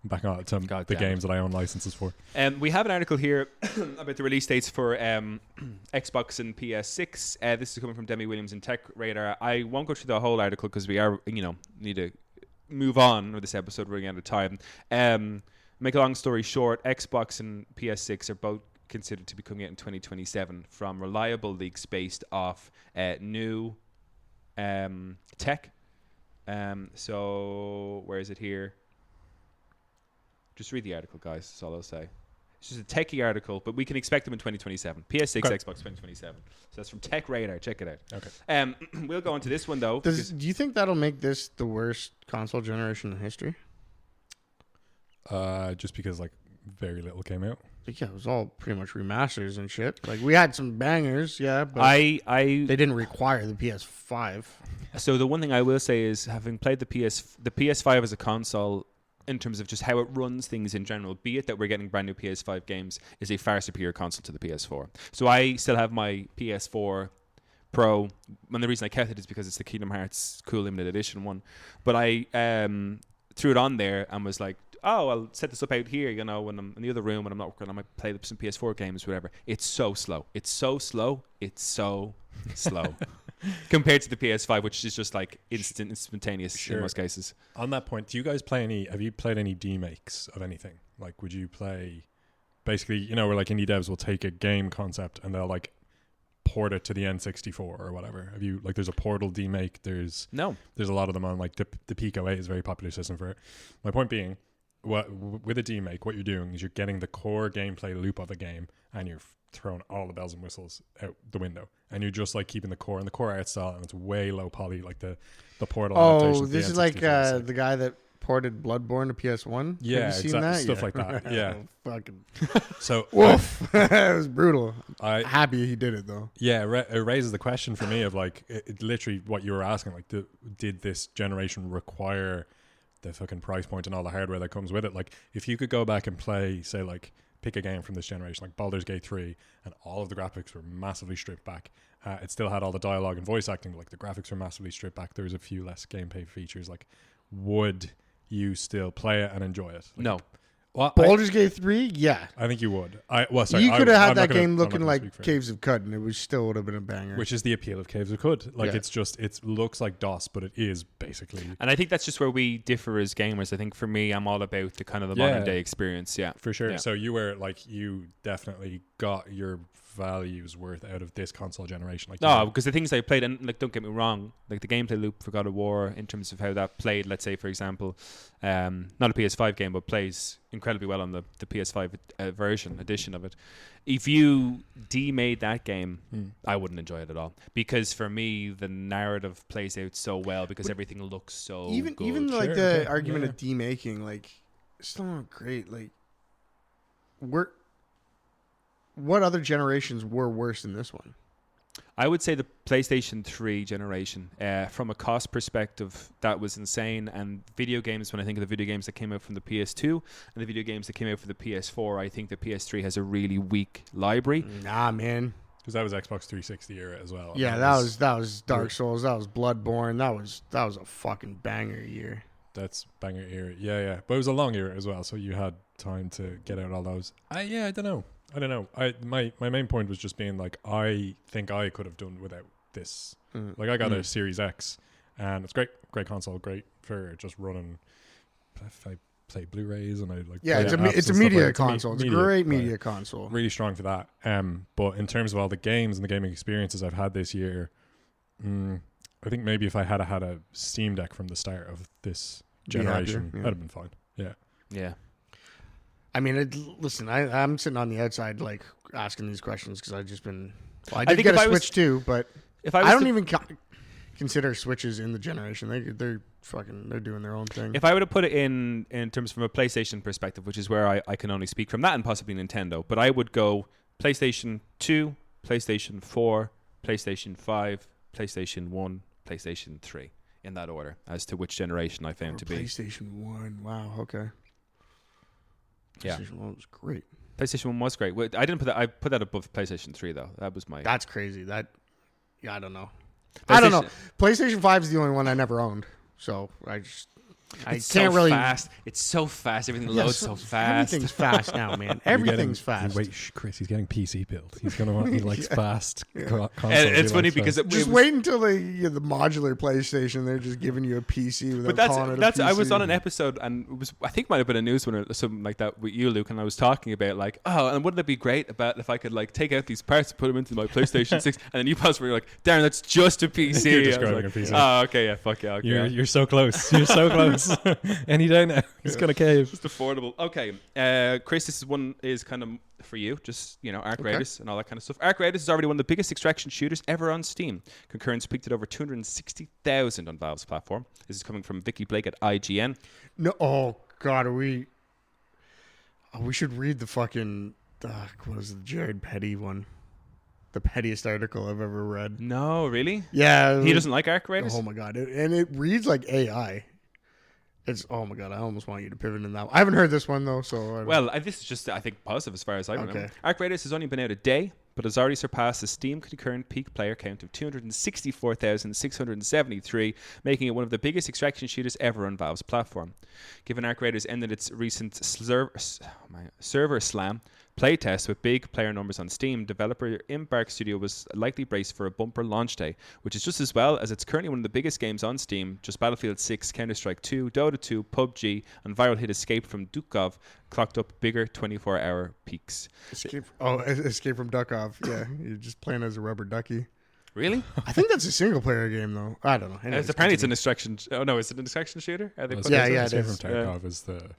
Back on to the games that I own licenses for. We have an article here about the release dates for Xbox and PS6. This is coming from Demi Williams in Tech Radar. I won't go through the whole article because we are, need to move on with this episode. We're running out of time. Make a long story short, Xbox and PS6 are both considered to be coming out in 2027 from reliable leaks based off new tech. So where is it here? Just read the article, guys. That's all I'll say. It's just a techie article, but we can expect them in 2027. PS6, okay. Xbox 2027. So that's from Tech Radar. Check it out. Okay. We'll go into this one, though. Do you think that'll make this the worst console generation in history? Just because, like, very little came out. Yeah, it was all pretty much remasters and shit. Like, we had some bangers, but they didn't require the PS5. So the one thing I will say is, having played the PS5 as a console, in terms of just how it runs things in general, be it that we're getting brand new PS5 games, is a far superior console to the PS4. So I still have my PS4 Pro, and the reason I kept it is because it's the Kingdom Hearts Cool Limited Edition one. But I threw it on there and was like, oh, I'll set this up out here, when I'm in the other room and I'm not working, I might play some PS4 games, whatever. It's so slow. Compared to the PS5, which is just like instantaneous in most cases. On that point, have you played any demakes of anything? Like, would you play, basically, where like indie devs will take a game concept and they'll like port it to the N64 or whatever? Have you, like, there's a Portal demake, there's a lot of them on, like, the Pico 8 is a very popular system for it. My point being, with a demake, what you're doing is you're getting the core gameplay loop of a game and you're throwing all the bells and whistles out the window, and you're just like keeping the core art style, and it's way low poly, like the Portal adaptation. Oh, this is like the guy that ported Bloodborne to PS1. Yeah, have you seen that? Stuff like that. Yeah, fucking. So woof, it was brutal. Happy he did it though. Yeah, it raises the question for me of like, it literally what you were asking, like, did this generation require the fucking price point and all the hardware that comes with it? Like, if you could go back and play, say, like, pick a game from this generation, like Baldur's Gate 3, and all of the graphics were massively stripped back. It still had all the dialogue and voice acting, but like the graphics were massively stripped back. There was a few less gameplay features. Like, would you still play it and enjoy it? Like, no. Well, Baldur's Gate 3, yeah. I think you would. You could have had that game looking like Caves of Cud, and it was still would have been a banger. Which is the appeal of Caves of Cud. Like, Yeah. it looks like DOS, but it is basically. And I think that's just where we differ as gamers. I think for me, I'm all about the kind of the Yeah. modern day experience. Yeah, For sure. Yeah. So you definitely got your values worth out of this console generation. Like, No, because the things I played, and like, don't get me wrong, like the gameplay loop for God of War, in terms of how that played, let's say, for example, not a PS5 game, but plays incredibly well on the PS5 edition of it. If you demade that game, I wouldn't enjoy it at all. Because for me, the narrative plays out so well because everything looks so good. Even like Sure, the okay, argument yeah. of demaking, like, it's still not great. Like, what other generations were worse than this one? I would say the PlayStation 3 generation. From a cost perspective, that was insane. And video games, when I think of the video games that came out from the PS2 and the video games that came out for the PS4, I think the PS3 has a really weak library. Nah, man. because that was Xbox 360 era as well. Yeah, that was Dark Souls. That was Bloodborne. That was a fucking banger year. That's banger era. Yeah. But it was a long era as well, so you had time to get out all those. I don't know. My main point was just being like, I think I could have done without this. Like, I got a Series X, and it's great console, great for just running. If I play Blu-rays and I like. Yeah, play apps it's a and stuff media like that. console. It's a great media console. Really strong for that. But in terms of all the games and the gaming experiences I've had this year, I think maybe if I had had a Steam Deck from the start of this generation, that'd have been fine. Yeah. I mean, listen, I'm sitting on the outside, like, asking these questions because I've just been. Well, I did get a Switch too, but I don't even consider Switches in the generation. They're doing their own thing. If I were to put it in terms from a PlayStation perspective, which is where I can only speak from that and possibly Nintendo, but I would go PlayStation 2, PlayStation 4, PlayStation 5, PlayStation 1, PlayStation 3 in that order as to which generation I found to be. PlayStation 1. Wow, okay. PlayStation 1 was great. PlayStation 1 was great. I didn't put that. I put that above PlayStation 3 though. That was my. That's crazy. I don't know. I don't know. PlayStation 5 is the only one I never owned, so I can't really. Fast. It's so fast. Everything loads so fast. Everything's fast now, man. Everything's fast. Wait, Chris, he's getting PC built. He's gonna want. He likes fast. Consoles. And it's funny because just wait until the modular PlayStation. They're just giving you a PC without calling it a PC. I was on an episode and it was, I think it might have been a news one or something like that with you, Luke, and I was talking about like, and wouldn't it be great about if I could like take out these parts and put them into my PlayStation 6, and then you pass were like, Darren, that's just a PC. You're describing a PC. Oh, okay, yeah, fuck yeah. Okay. You're so close. You're so close. Any day now, he's gonna cave. Just affordable. Okay, Chris, this is kind of for you. Just Arc Raiders and all that kind of stuff. Arc Raiders is already one of the biggest extraction shooters ever on Steam. Concurrence peaked at over 260,000 on Valve's platform. This is coming from Vicky Blake at IGN. No, oh god, we should read the fucking what is it, the Jared Petty one. The pettiest article I've ever read. No, really? Yeah. He doesn't like Arc Raiders? Oh my god. And it reads like AI. Oh my god, I almost want you to pivot in that one. I haven't heard this one though, so this is just, I think, positive as far as I remember. Okay. Arc Raiders has only been out a day, but has already surpassed the Steam concurrent peak player count of 264,673, making it one of the biggest extraction shooters ever on Valve's platform. Given Arc Raiders ended its recent server slam playtest with big player numbers on Steam, developer Embark Studio was likely braced for a bumper launch day, which is just as well as it's currently one of the biggest games on Steam. Just Battlefield 6, Counter-Strike 2, Dota 2, PUBG, and viral hit Escape from Dukov clocked up bigger 24-hour peaks. Escape from Dukov. Yeah, you're just playing as a rubber ducky. Really? I think that's a single-player game, though. I don't know. Anyways, apparently, it's an extraction. Oh no, is it an extraction shooter? Escape from Tarkov is the.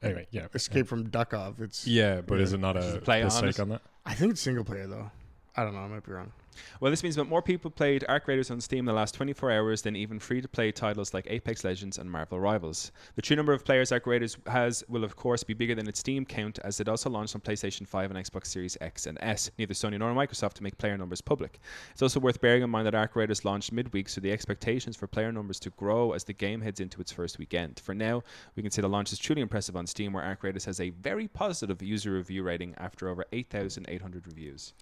Anyway, yeah. Escape from Dukov. It's but is it not a mistake on that? I think it's single player though. I don't know. I might be wrong. Well, this means that more people played Arc Raiders on Steam in the last 24 hours than even free-to-play titles like Apex Legends and Marvel Rivals. The true number of players Arc Raiders will of course be bigger than its Steam count, as it also launched on PlayStation 5 and Xbox Series X and S. Neither Sony nor Microsoft to make player numbers public. It's also worth bearing in mind that Arc Raiders launched midweek, so the expectations for player numbers to grow as the game heads into its first weekend. For now, we can say the launch is truly impressive on Steam, where Arc Raiders has a very positive user review rating after over 8,800 reviews.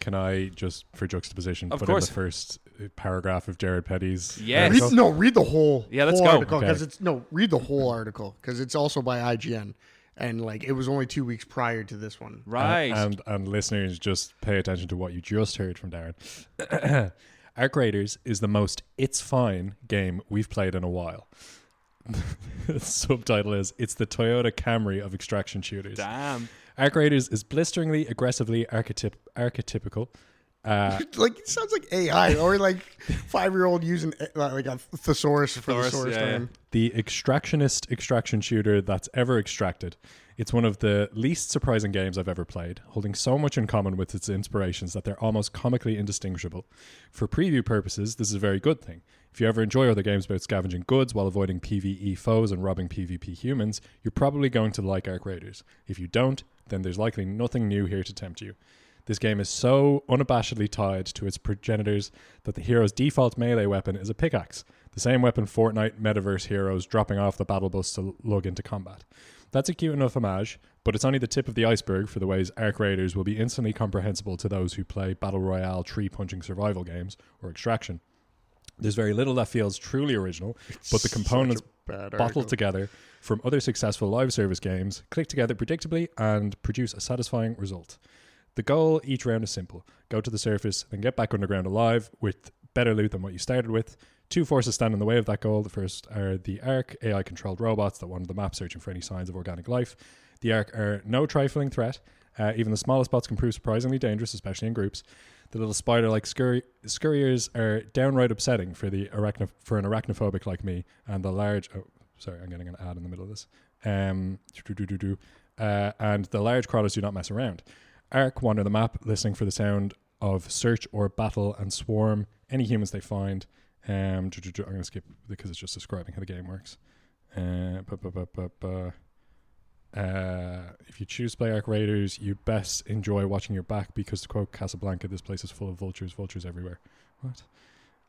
Can I just, for juxtaposition, of put course. in the first paragraph of Jared Petty's? Yes. article? Read the whole. Yeah, let's whole go. article, read the whole article because it's also by IGN, And like it was only 2 weeks prior to this one. Right. And listeners, just pay attention to what you just heard from Darren. Arc Raiders is the most "it's fine" game we've played in a while. The subtitle is "It's the Toyota Camry of extraction shooters." Damn. Arc Raiders is blisteringly, aggressively archetypical. Like it sounds like AI or like 5-year-old using like a thesaurus for the source term. The extractionist extraction shooter that's ever extracted. It's one of the least surprising games I've ever played, holding so much in common with its inspirations that they're almost comically indistinguishable. For preview purposes, this is a very good thing. If you ever enjoy other games about scavenging goods while avoiding PvE foes and robbing PvP humans, you're probably going to like Arc Raiders. If you don't, then there's likely nothing new here to tempt you. This game is so unabashedly tied to its progenitors that the hero's default melee weapon is a pickaxe, the same weapon Fortnite metaverse heroes dropping off the battle bus to lug into combat. That's a cute enough homage, but it's only the tip of the iceberg for the ways Arc Raiders will be instantly comprehensible to those who play Battle Royale tree-punching survival games or Extraction. There's very little that feels truly original, but the components bottled together from other successful live service games click together predictably and produce a satisfying result. The goal each round is simple. Go to the surface, then get back underground alive with better loot than what you started with. Two forces stand in the way of that goal. The first are the Ark, AI-controlled robots that wander the map searching for any signs of organic life. The Ark are no trifling threat. Even the smallest bots can prove surprisingly dangerous, especially in groups. The little spider-like scurriers are downright upsetting for an arachnophobic like me. And the large... Oh, sorry, I'm getting an ad in the middle of this. And the large crawlers do not mess around. Ark wander the map, listening for the sound of search or battle and swarm any humans they find. I'm going to skip because it's just describing how the game works. If you choose to play Arc Raiders, you best enjoy watching your back because, to quote Casablanca, this place is full of vultures everywhere. What?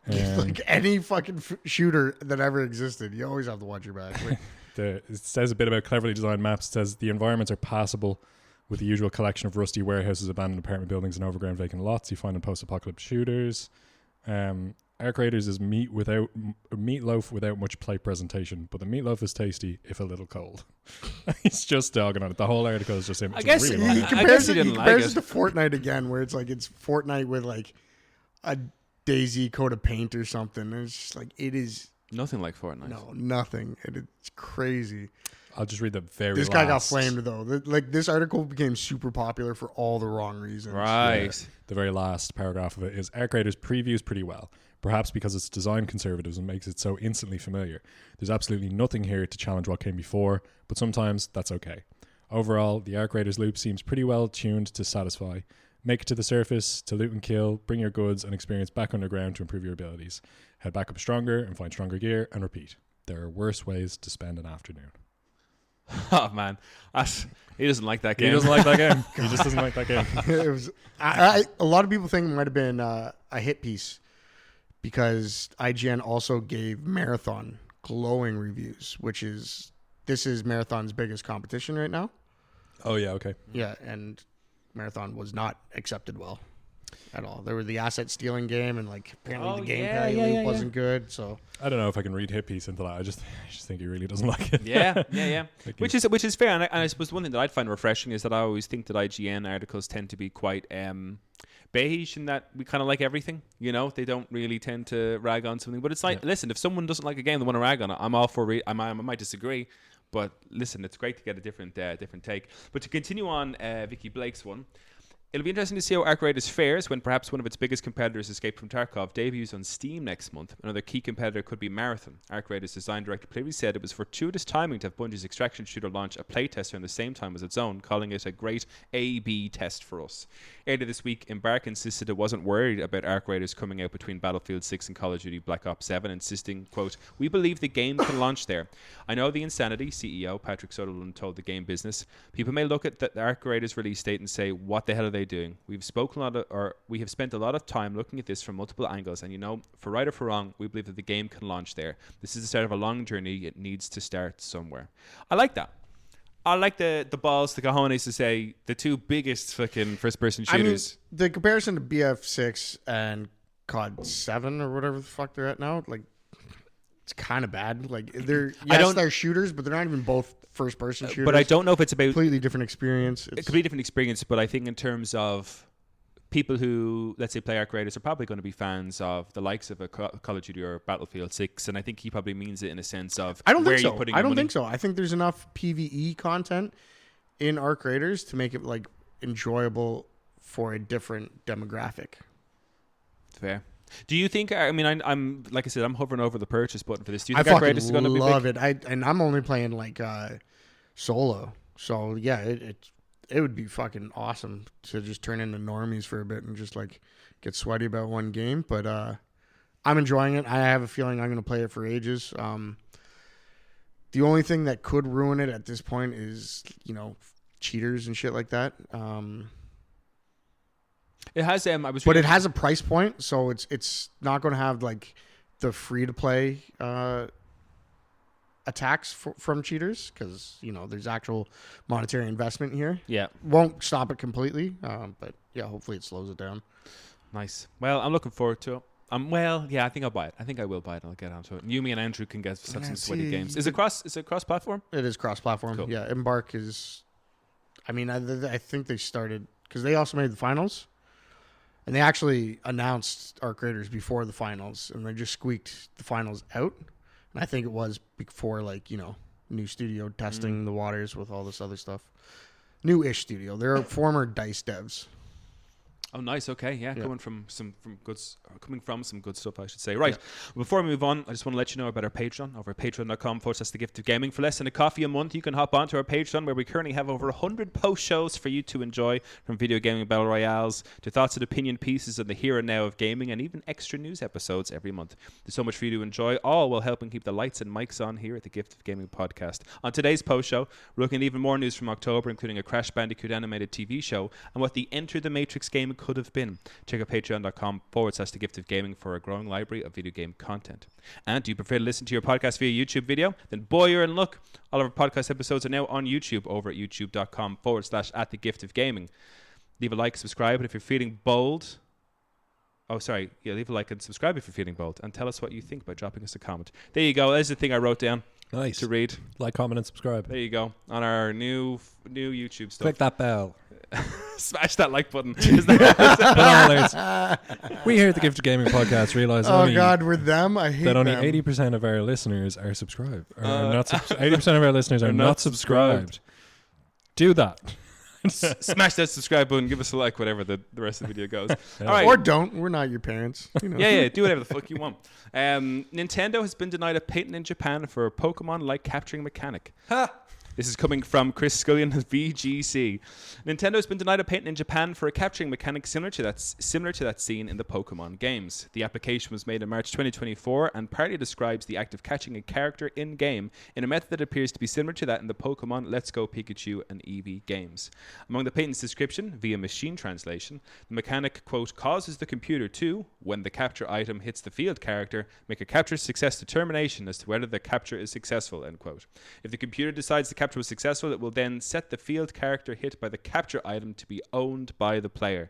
Like any fucking shooter that ever existed, you always have to watch your back. Like, it says a bit about cleverly designed maps. It says the environments are passable with the usual collection of rusty warehouses, abandoned apartment buildings, and overground vacant lots you find in post-apocalypse shooters. Arc Raiders is meatloaf without much plate presentation, but the meatloaf is tasty if a little cold. He's just dogging on it. The whole article is just him. I guess he I compares guess it to Fortnite again, where it's like it's Fortnite with like a daisy coat of paint or something. And it's just like it is nothing like Fortnite. No, nothing. It's crazy. I'll just read the very This guy got flamed, though. Like, this article became super popular for all the wrong reasons. Right. Yeah. The very last paragraph of it is Arc Raiders previews pretty well, perhaps because its design conservatism makes it so instantly familiar. There's absolutely nothing here to challenge what came before, but sometimes that's okay. Overall, the Arc Raiders loop seems pretty well tuned to satisfy. Make it to the surface, to loot and kill, bring your goods and experience back underground to improve your abilities. Head back up stronger and find stronger gear, and repeat. There are worse ways to spend an afternoon. Oh man, he doesn't like that game. He doesn't like that game. He just doesn't like that game. It was. A lot of people think it might have been a hit piece because IGN also gave Marathon glowing reviews, this is Marathon's biggest competition right now. Oh yeah, okay. Yeah, and Marathon was not accepted well at all. There was the asset stealing game, and like apparently the gameplay loop wasn't good. So I don't know if I can read hit piece into that. I just think he really doesn't like it. Yeah. Like Which is fair, and I suppose one thing that I'd find refreshing is that I always think that IGN articles tend to be quite beige in that we kind of like everything. You know, they don't really tend to rag on something. But it's like, listen, if someone doesn't like a game, they want to rag on it. I'm all for it. I might disagree, but listen, it's great to get a different take. But to continue on Vicky Blake's one. It'll be interesting to see how Arc Raiders fares when perhaps one of its biggest competitors, Escape from Tarkov, debuts on Steam next month. Another key competitor could be Marathon. Arc Raiders design director previously said it was fortuitous timing to have Bungie's extraction shooter launch a playtest around the same time as its own, calling it a great A-B test for us. Earlier this week, Embark insisted it wasn't worried about Arc Raiders coming out between Battlefield 6 and Call of Duty Black Ops 7, insisting, quote, "We believe the game can launch there. I know the insanity," CEO Patrick Sutherland told the Game Business. "People may look at the Arc Raiders release date and say, what the hell are they doing? We have spent a lot of time looking at this from multiple angles, and for right or for wrong, we believe that the game can launch there. This is the start of a long journey. It needs to start somewhere." I like that. I like the balls, the cojones to say the two biggest fucking first-person shooters. I mean, the comparison to BF6 and COD 7 or whatever the fuck they're at now, like, it's kind of bad. Like they're shooters, but they're not even both first-person shooters. But I don't know if it's about completely different experience. a completely different experience. But I think in terms of people who, let's say, play Arc Raiders are probably going to be fans of the likes of a Call of Duty or Battlefield 6, and I think he probably means it in a sense of I don't where think so. you're putting I your don't money. think so. I think there's enough PvE content in Arc Raiders to make it like enjoyable for a different demographic. Fair. Do you think? I mean, I'm like I said, I'm hovering over the purchase button for this. Do you I think Arc fucking Raiders is going to be love big? it. And I'm only playing like solo, so yeah, it would be fucking awesome to just turn into normies for a bit and just like get sweaty about one game. But I'm enjoying it. I have a feeling I'm going to play it for ages. The only thing that could ruin it at this point is, cheaters and shit like that. It has. But it has a price point, so it's not going to have like the free to play attacks from cheaters, because there's actual monetary investment here. Yeah. Won't stop it completely, but yeah, hopefully it slows it down. Nice. Well, I'm looking forward to it. I think I'll buy it. I think I will buy it. And I'll get onto it. And Yumi and Andrew can get some sweaty games. Is it cross-platform? It is cross-platform. Cool. Yeah, Embark is. I mean, I think they started because they also made the finals, and they actually announced Arc Raiders before the finals, and they just squeaked the finals out. And I think it was before new studio testing the waters with all this other stuff. New-ish studio. They're former DICE devs. Oh, nice. Okay, yeah. Coming from some good stuff, I should say. Right. Well, before we move on, I just want to let you know about our Patreon over at patreon.com/the gift of gaming. For less than a coffee a month, you can hop onto our Patreon, where we currently have over 100 post shows for you to enjoy, from video gaming battle royales to thoughts and opinion pieces on the here and now of gaming, and even extra news episodes every month. There's so much for you to enjoy, all while helping keep the lights and mics on here at the Gift of Gaming podcast. On today's post show, we're looking at even more news from October, including a Crash Bandicoot animated TV show and what the Enter the Matrix game could have been. Check out patreon.com/the gift of gaming for a growing library of video game content. And do you prefer to listen to your podcast via YouTube video? Then boy, you're in luck. All of our podcast episodes are now on YouTube over at youtube.com/at the gift of gaming. Leave a like, subscribe, and if you're feeling bold, leave a like and subscribe if you're feeling bold, and tell us what you think by dropping us a comment. There you go. There's the thing I wrote down. Nice. To read. Like, comment, and subscribe. There you go. On our new YouTube stuff. Click that bell. Smash that like button. We here at the Gift of Gaming podcast realize God, we're them. I hate that only them. 80% of our listeners are subscribed. 80% of our listeners are not subscribed. Do that. Smash that subscribe button. Give us a like, whatever the rest of the video goes. Yeah. All right. Or don't. We're not your parents. Yeah. Do whatever the fuck you want. Nintendo has been denied a patent in Japan for a Pokemon-like capturing mechanic. This is coming from Chris Scullion of VGC. Nintendo has been denied a patent in Japan for a capturing mechanic similar to that seen in the Pokemon games. The application was made in March 2024 and partly describes the act of catching a character in-game in a method that appears to be similar to that in the Pokemon Let's Go Pikachu and Eevee games. Among the patent's description, via machine translation, the mechanic, quote, causes the computer to, when the capture item hits the field character, make a capture success determination as to whether the capture is successful, end quote. If the computer decides the capture was successful, it will then set the field character hit by the capture item to be owned by the player.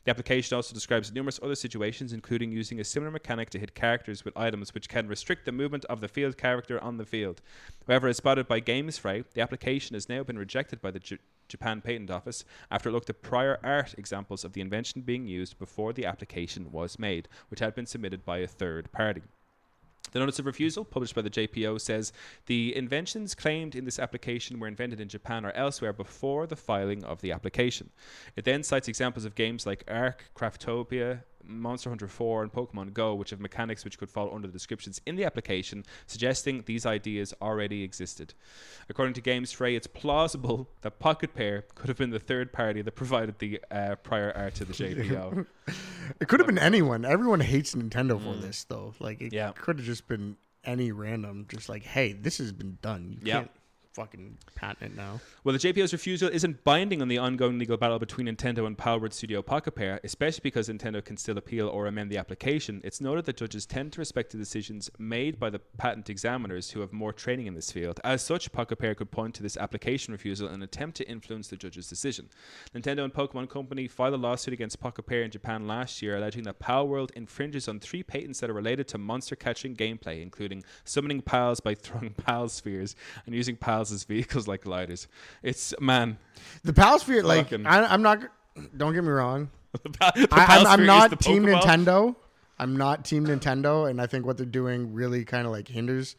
The application also describes numerous other situations, including using a similar mechanic to hit characters with items which can restrict the movement of the field character on the field. However, as spotted by GamesFray, the application has now been rejected by the Japan Patent Office after it looked at prior art examples of the invention being used before the application was made, which had been submitted by a third party. The notice of refusal, published by the JPO, says the inventions claimed in this application were invented in Japan or elsewhere before the filing of the application. It then cites examples of games like Ark, Craftopia, Monster Hunter 4 and Pokemon Go, which have mechanics which could fall under the descriptions in the application, suggesting these ideas already existed. According to GamesFray, it's plausible that Pocket Pair could have been the third party that provided the prior art to the JPO. It could have been anyone. Everyone hates Nintendo for this, though. Like, it could have just been any random, just like, hey, this has been done. You can't fucking patent it now. Well, the JPO's refusal isn't binding on the ongoing legal battle between Nintendo and Palworld studio Pocket Pair, especially because Nintendo can still appeal or amend the application. It's noted that judges tend to respect the decisions made by the patent examiners who have more training in this field. As such, Pocket Pair could point to this application refusal in an attempt to influence the judge's decision. Nintendo and Pokemon Company filed a lawsuit against Pocket Pair in Japan last year, alleging that Palworld infringes on 3 patents that are related to monster catching gameplay, including summoning pals by throwing pal spheres and using pals as vehicles like gliders. It's, man. The Pal Sphere, like, I'm not, don't get me wrong. I'm not Team Nintendo. I'm not Team Nintendo, and I think what they're doing really kind of like hinders,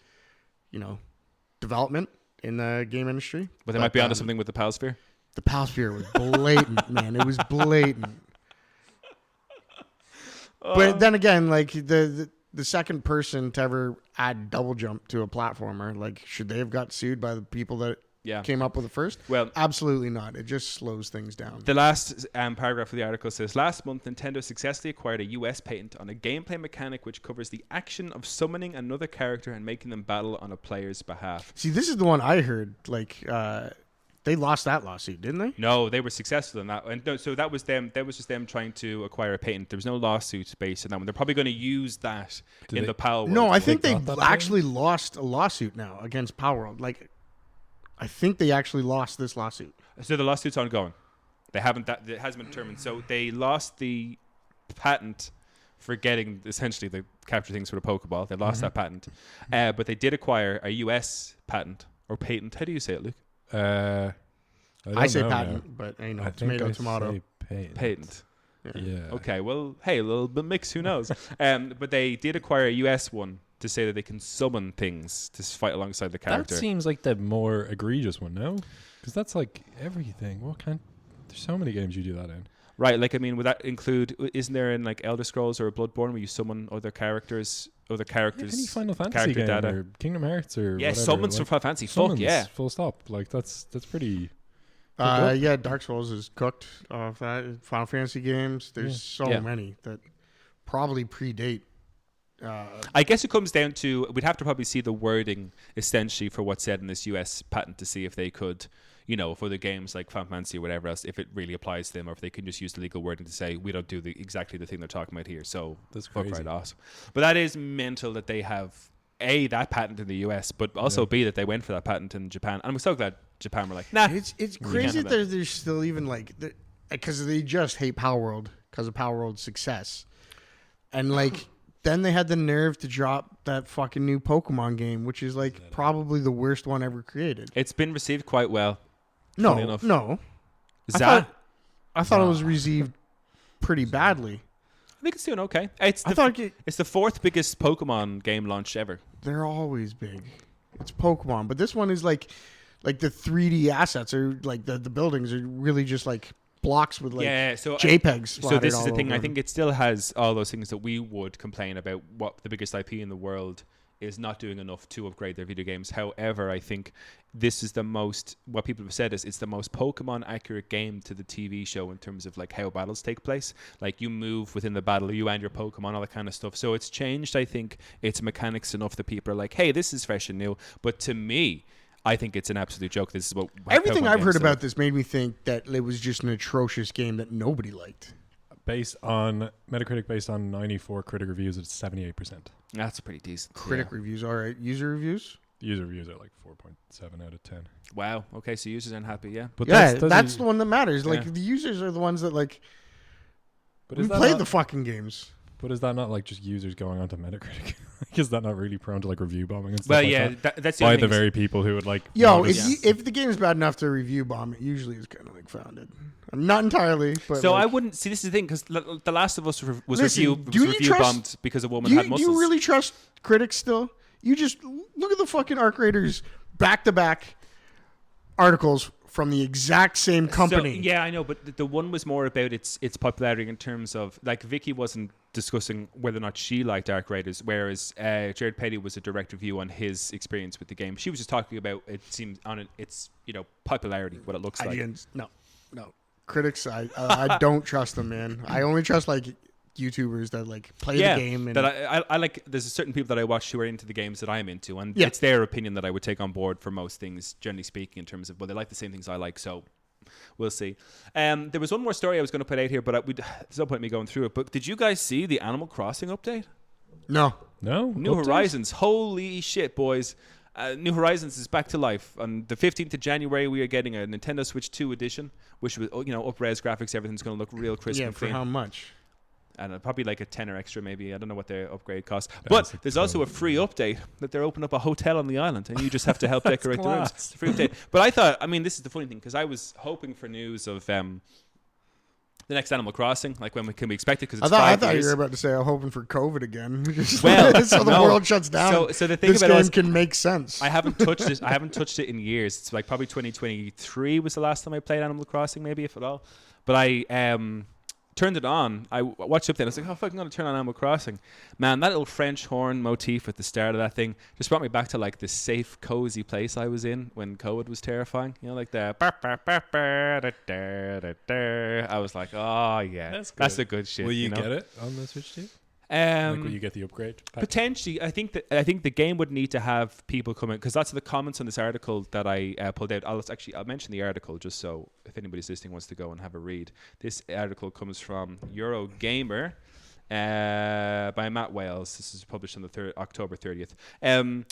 development in the game industry. But they might be onto something with the Pal Sphere. The Pal Sphere was blatant, man. It was blatant. But then again, like the second person to ever add double jump to a platformer, like, should they have got sued by the people that came up with it first? Well, absolutely not. It just slows things down. The last paragraph of the article says, last month, Nintendo successfully acquired a US patent on a gameplay mechanic which covers the action of summoning another character and making them battle on a player's behalf. See, this is the one I heard, like, they lost that lawsuit, didn't they? No, they were successful in that. And no, so that was them. That was just them trying to acquire a patent. There was no lawsuit based on that one. They're probably going to use that in the Palworld. No, I think they actually lost a lawsuit now against Palworld. Like, I think they actually lost this lawsuit. So the lawsuit's ongoing. They haven't. It hasn't been determined. So they lost the patent for getting essentially the capture things for the Pokeball. They lost that patent, but they did acquire a US patent or patent. How do you say it, Luke? I say patent, but tomato. Patent. Yeah. Okay. Well, hey, a little bit mix. Who knows? But they did acquire a US one to say that they can summon things to fight alongside the character. That seems like the more egregious one, no? Because that's like everything. There's so many games you do that in. Right. Like, I mean, would that include? Isn't there in like Elder Scrolls or Bloodborne where you summon other characters? Any Final Fantasy game data. or Kingdom Hearts or whatever. Summons from Final Fantasy. Fuck yeah. Full stop. Like that's pretty. Dark Souls is cooked off that. Final Fantasy games. There's so many that probably predate. I guess it comes down to we'd have to probably see the wording essentially for what's said in this US patent to see if they could, for the games like Final Fantasy or whatever else, if it really applies to them, or if they can just use the legal wording to say we don't do exactly the thing they're talking about here. So that's fuck crazy. Right, awesome. But that is mental that they have A, that patent in the US, but also B, that they went for that patent in Japan. And I'm so glad Japan were like, nah. It's crazy that they're still even like, because they just hate Palworld because of Palworld's success, and like. Then they had the nerve to drop that fucking new Pokemon game, which is like probably the worst one ever created. It's been received quite well. No. I thought it was received pretty badly. I think it's doing okay. It's the fourth biggest Pokemon game launch ever. They're always big. It's Pokemon, but this one is like the 3D assets are like the buildings are really just like blocks with like JPEGs. So this is the thing. Over. I think it still has all those things that we would complain about. What the biggest IP in the world is not doing enough to upgrade their video games. However, I think this is what people have said is it's the most Pokemon accurate game to the TV show in terms of like how battles take place. Like you move within the battle, you and your Pokemon, all that kind of stuff. So it's changed, I think, its mechanics enough that people are like, hey, this is fresh and new. But to me, I think it's an absolute joke. This is what everything I've heard about this made me think that it was just an atrocious game that nobody liked. Based on Metacritic, based on 94 critic reviews, it's 78%. That's pretty decent. Critic reviews, all right. User reviews? User reviews are like 4.7 out of 10. Wow. Okay, so users aren't happy, yeah. But that's the one that matters. Like the users are the ones that like. But we played the fucking games. But is that not like just users going onto Metacritic? Is that not really prone to like review bombing and stuff? Well, like yeah, that's the by the very people who would like. If the game is bad enough to review bomb, it usually is kind of like founded. Not entirely, but so I wouldn't see. This is the thing because The Last of Us was review bombed because a woman had muscles. Do you really trust critics still? You just look at the fucking Arc Raiders back-to-back articles from the exact same company. So, yeah, I know, but the one was more about its popularity in terms of like Vicky wasn't discussing whether or not she liked Arc Raiders, whereas Jared Petty was a direct review on his experience with the game. She was just talking about its popularity, what it looks like. No. Critics, I don't trust them, man. I only trust like YouTubers that like play Yeah, the game. And that I like. There's certain people that I watch who are into the games that I'm into, and Yeah. it's their opinion that I would take on board for most things, generally speaking, in terms of, well, they like the same things I like, so we'll see. There was one more story I was going to put out here, but there's no point in me going through it. But did you guys see the Animal Crossing update? no, New Update? Horizons. Holy shit, boys. New Horizons is back to life. On the 15th of January, we are getting a Nintendo Switch 2 edition, which was, up-res graphics, everything's going to look real crisp yeah, and for clean. how much? And probably like a tenner extra, maybe. I don't know what their upgrade costs. That's But like there's also a free update that they're opening up a hotel on the island, and you just have to help decorate the rooms. class. It's a free update. But I thought, this is the funny thing, because I was hoping for news of the next Animal Crossing, like when can we expect it? Because it's I 5 thought years. you were about to say I'm hoping for COVID again. Well, so the no. world shuts down. So the thing this about it game was, can make sense. I haven't touched it. I haven't touched it in years. It's like probably 2023 was the last time I played Animal Crossing, maybe, if at all. But I turned it on. I watched it up there. I was like, oh, fuck, I'm going to turn on Animal Crossing. Man, that little French horn motif at the start of that thing just brought me back to like this safe, cozy place I was in when COVID was terrifying. Like the I was like, oh yeah, that's the good shit. Will you get it on the Switch too? Will you get the upgrade pack? Potentially, I think the game would need to have people come in, because that's the comments on this article that I pulled out. I'll mention the article just so if anybody's listening wants to go and have a read. This article comes from Eurogamer by Matt Wales. This is published on the October 30th.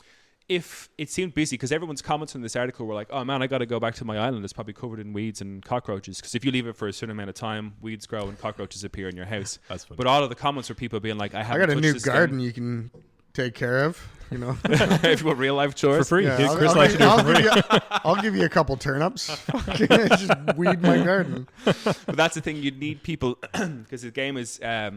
If it seemed busy, because everyone's comments on this article were like, oh man, I got to go back to my island. It's probably covered in weeds and cockroaches. Because if you leave it for a certain amount of time, weeds grow and cockroaches appear in your house. That's funny. But all of the comments were people being like, I I got a touched new this garden you can take care of. if you want real life chores. for free. Yeah, Dude, Chris likes to do it for free. I'll give you a couple turnips. Just weed my garden. But that's the thing, you'd need people, because the game is I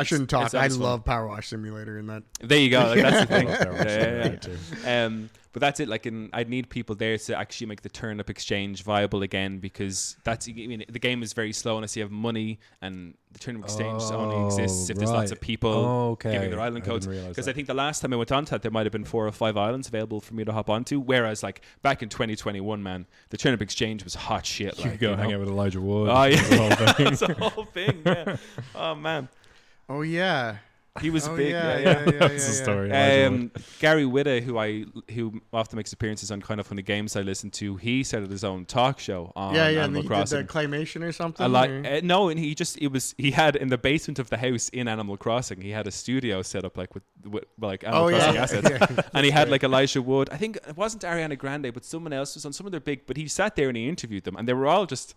shouldn't talk. it's I honest one. love Power Wash Simulator in that. There you go, like, that's the thing. I love Power Wash Simulator too. But that's it. Like, I'd need people there to actually make the turnip exchange viable again, because the game is very slow unless you have money, and the turnip exchange only exists if there's lots of people giving their island codes. Because I think the last time I went on to that, there might have been 4 or 5 islands available for me to hop onto. Whereas, like back in 2021, man, the turnip exchange was hot shit. You Like, could go hang out with Elijah Wood. Oh yeah, the whole thing. that's the whole thing. Yeah. Oh man, Oh yeah. he was Oh big. yeah. That's the story. Elijah Wood. Gary Witta, who often makes appearances on Kind of Funny Games I listen to, he started his own talk show on Yeah. And Animal he did Crossing. that claymation or something. No, and he had in the basement of the house in Animal Crossing, he had a studio set up like with like Animal Crossing assets, and he had like Elijah Wood. I think it wasn't Ariana Grande, but someone else was on. Some of their big, but he sat there and he interviewed them, and they were all just.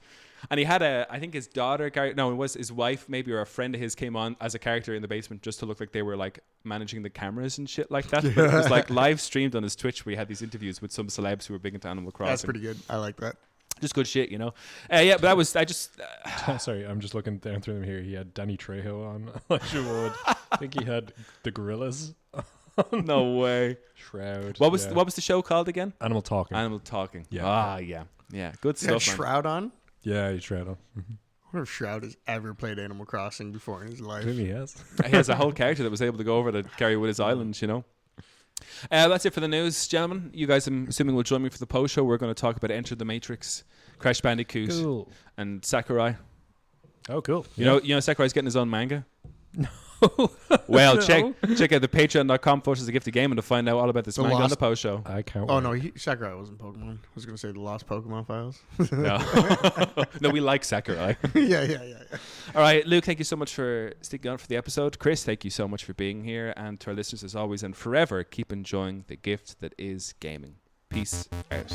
And he had I think his daughter, it was his wife maybe, or a friend of his came on as a character in the basement just to look like they were like managing the cameras and shit like that. But it was like live streamed on his Twitch where he had these interviews with some celebs who were big into Animal Crossing. That's pretty good. I like that. Just good shit, Yeah, but I just. Sorry, I'm just looking down through them here. He had Danny Trejo on Elijah Wood. I think he had the Gorillas. No way. Shroud. What was the show called again? Animal Talking. Animal Talking. Yeah. Yeah. Good Is that stuff, man. Shroud on? Yeah, he's Shroud on. I wonder if Shroud has ever played Animal Crossing before in his life. Maybe he has. He has a whole character that was able to go over to Gary Witta's island, That's it for the news, gentlemen. You guys, I'm assuming, will join me for the post show. We're going to talk about Enter the Matrix, Crash Bandicoot, Cool. and Sakurai. Oh, cool. You know Sakurai's getting his own manga? Well, check out the patreon.com/the gift of game and to find out all about this manga on the post show. I can't Oh wait. no, Sakurai wasn't Pokemon. I was gonna say the Lost Pokemon Files. No, we like Sakurai. yeah. All right, Luke, thank you so much for sticking on for the episode. Chris, thank you so much for being here. And to our listeners, as always and forever, keep enjoying the gift that is gaming. Peace out.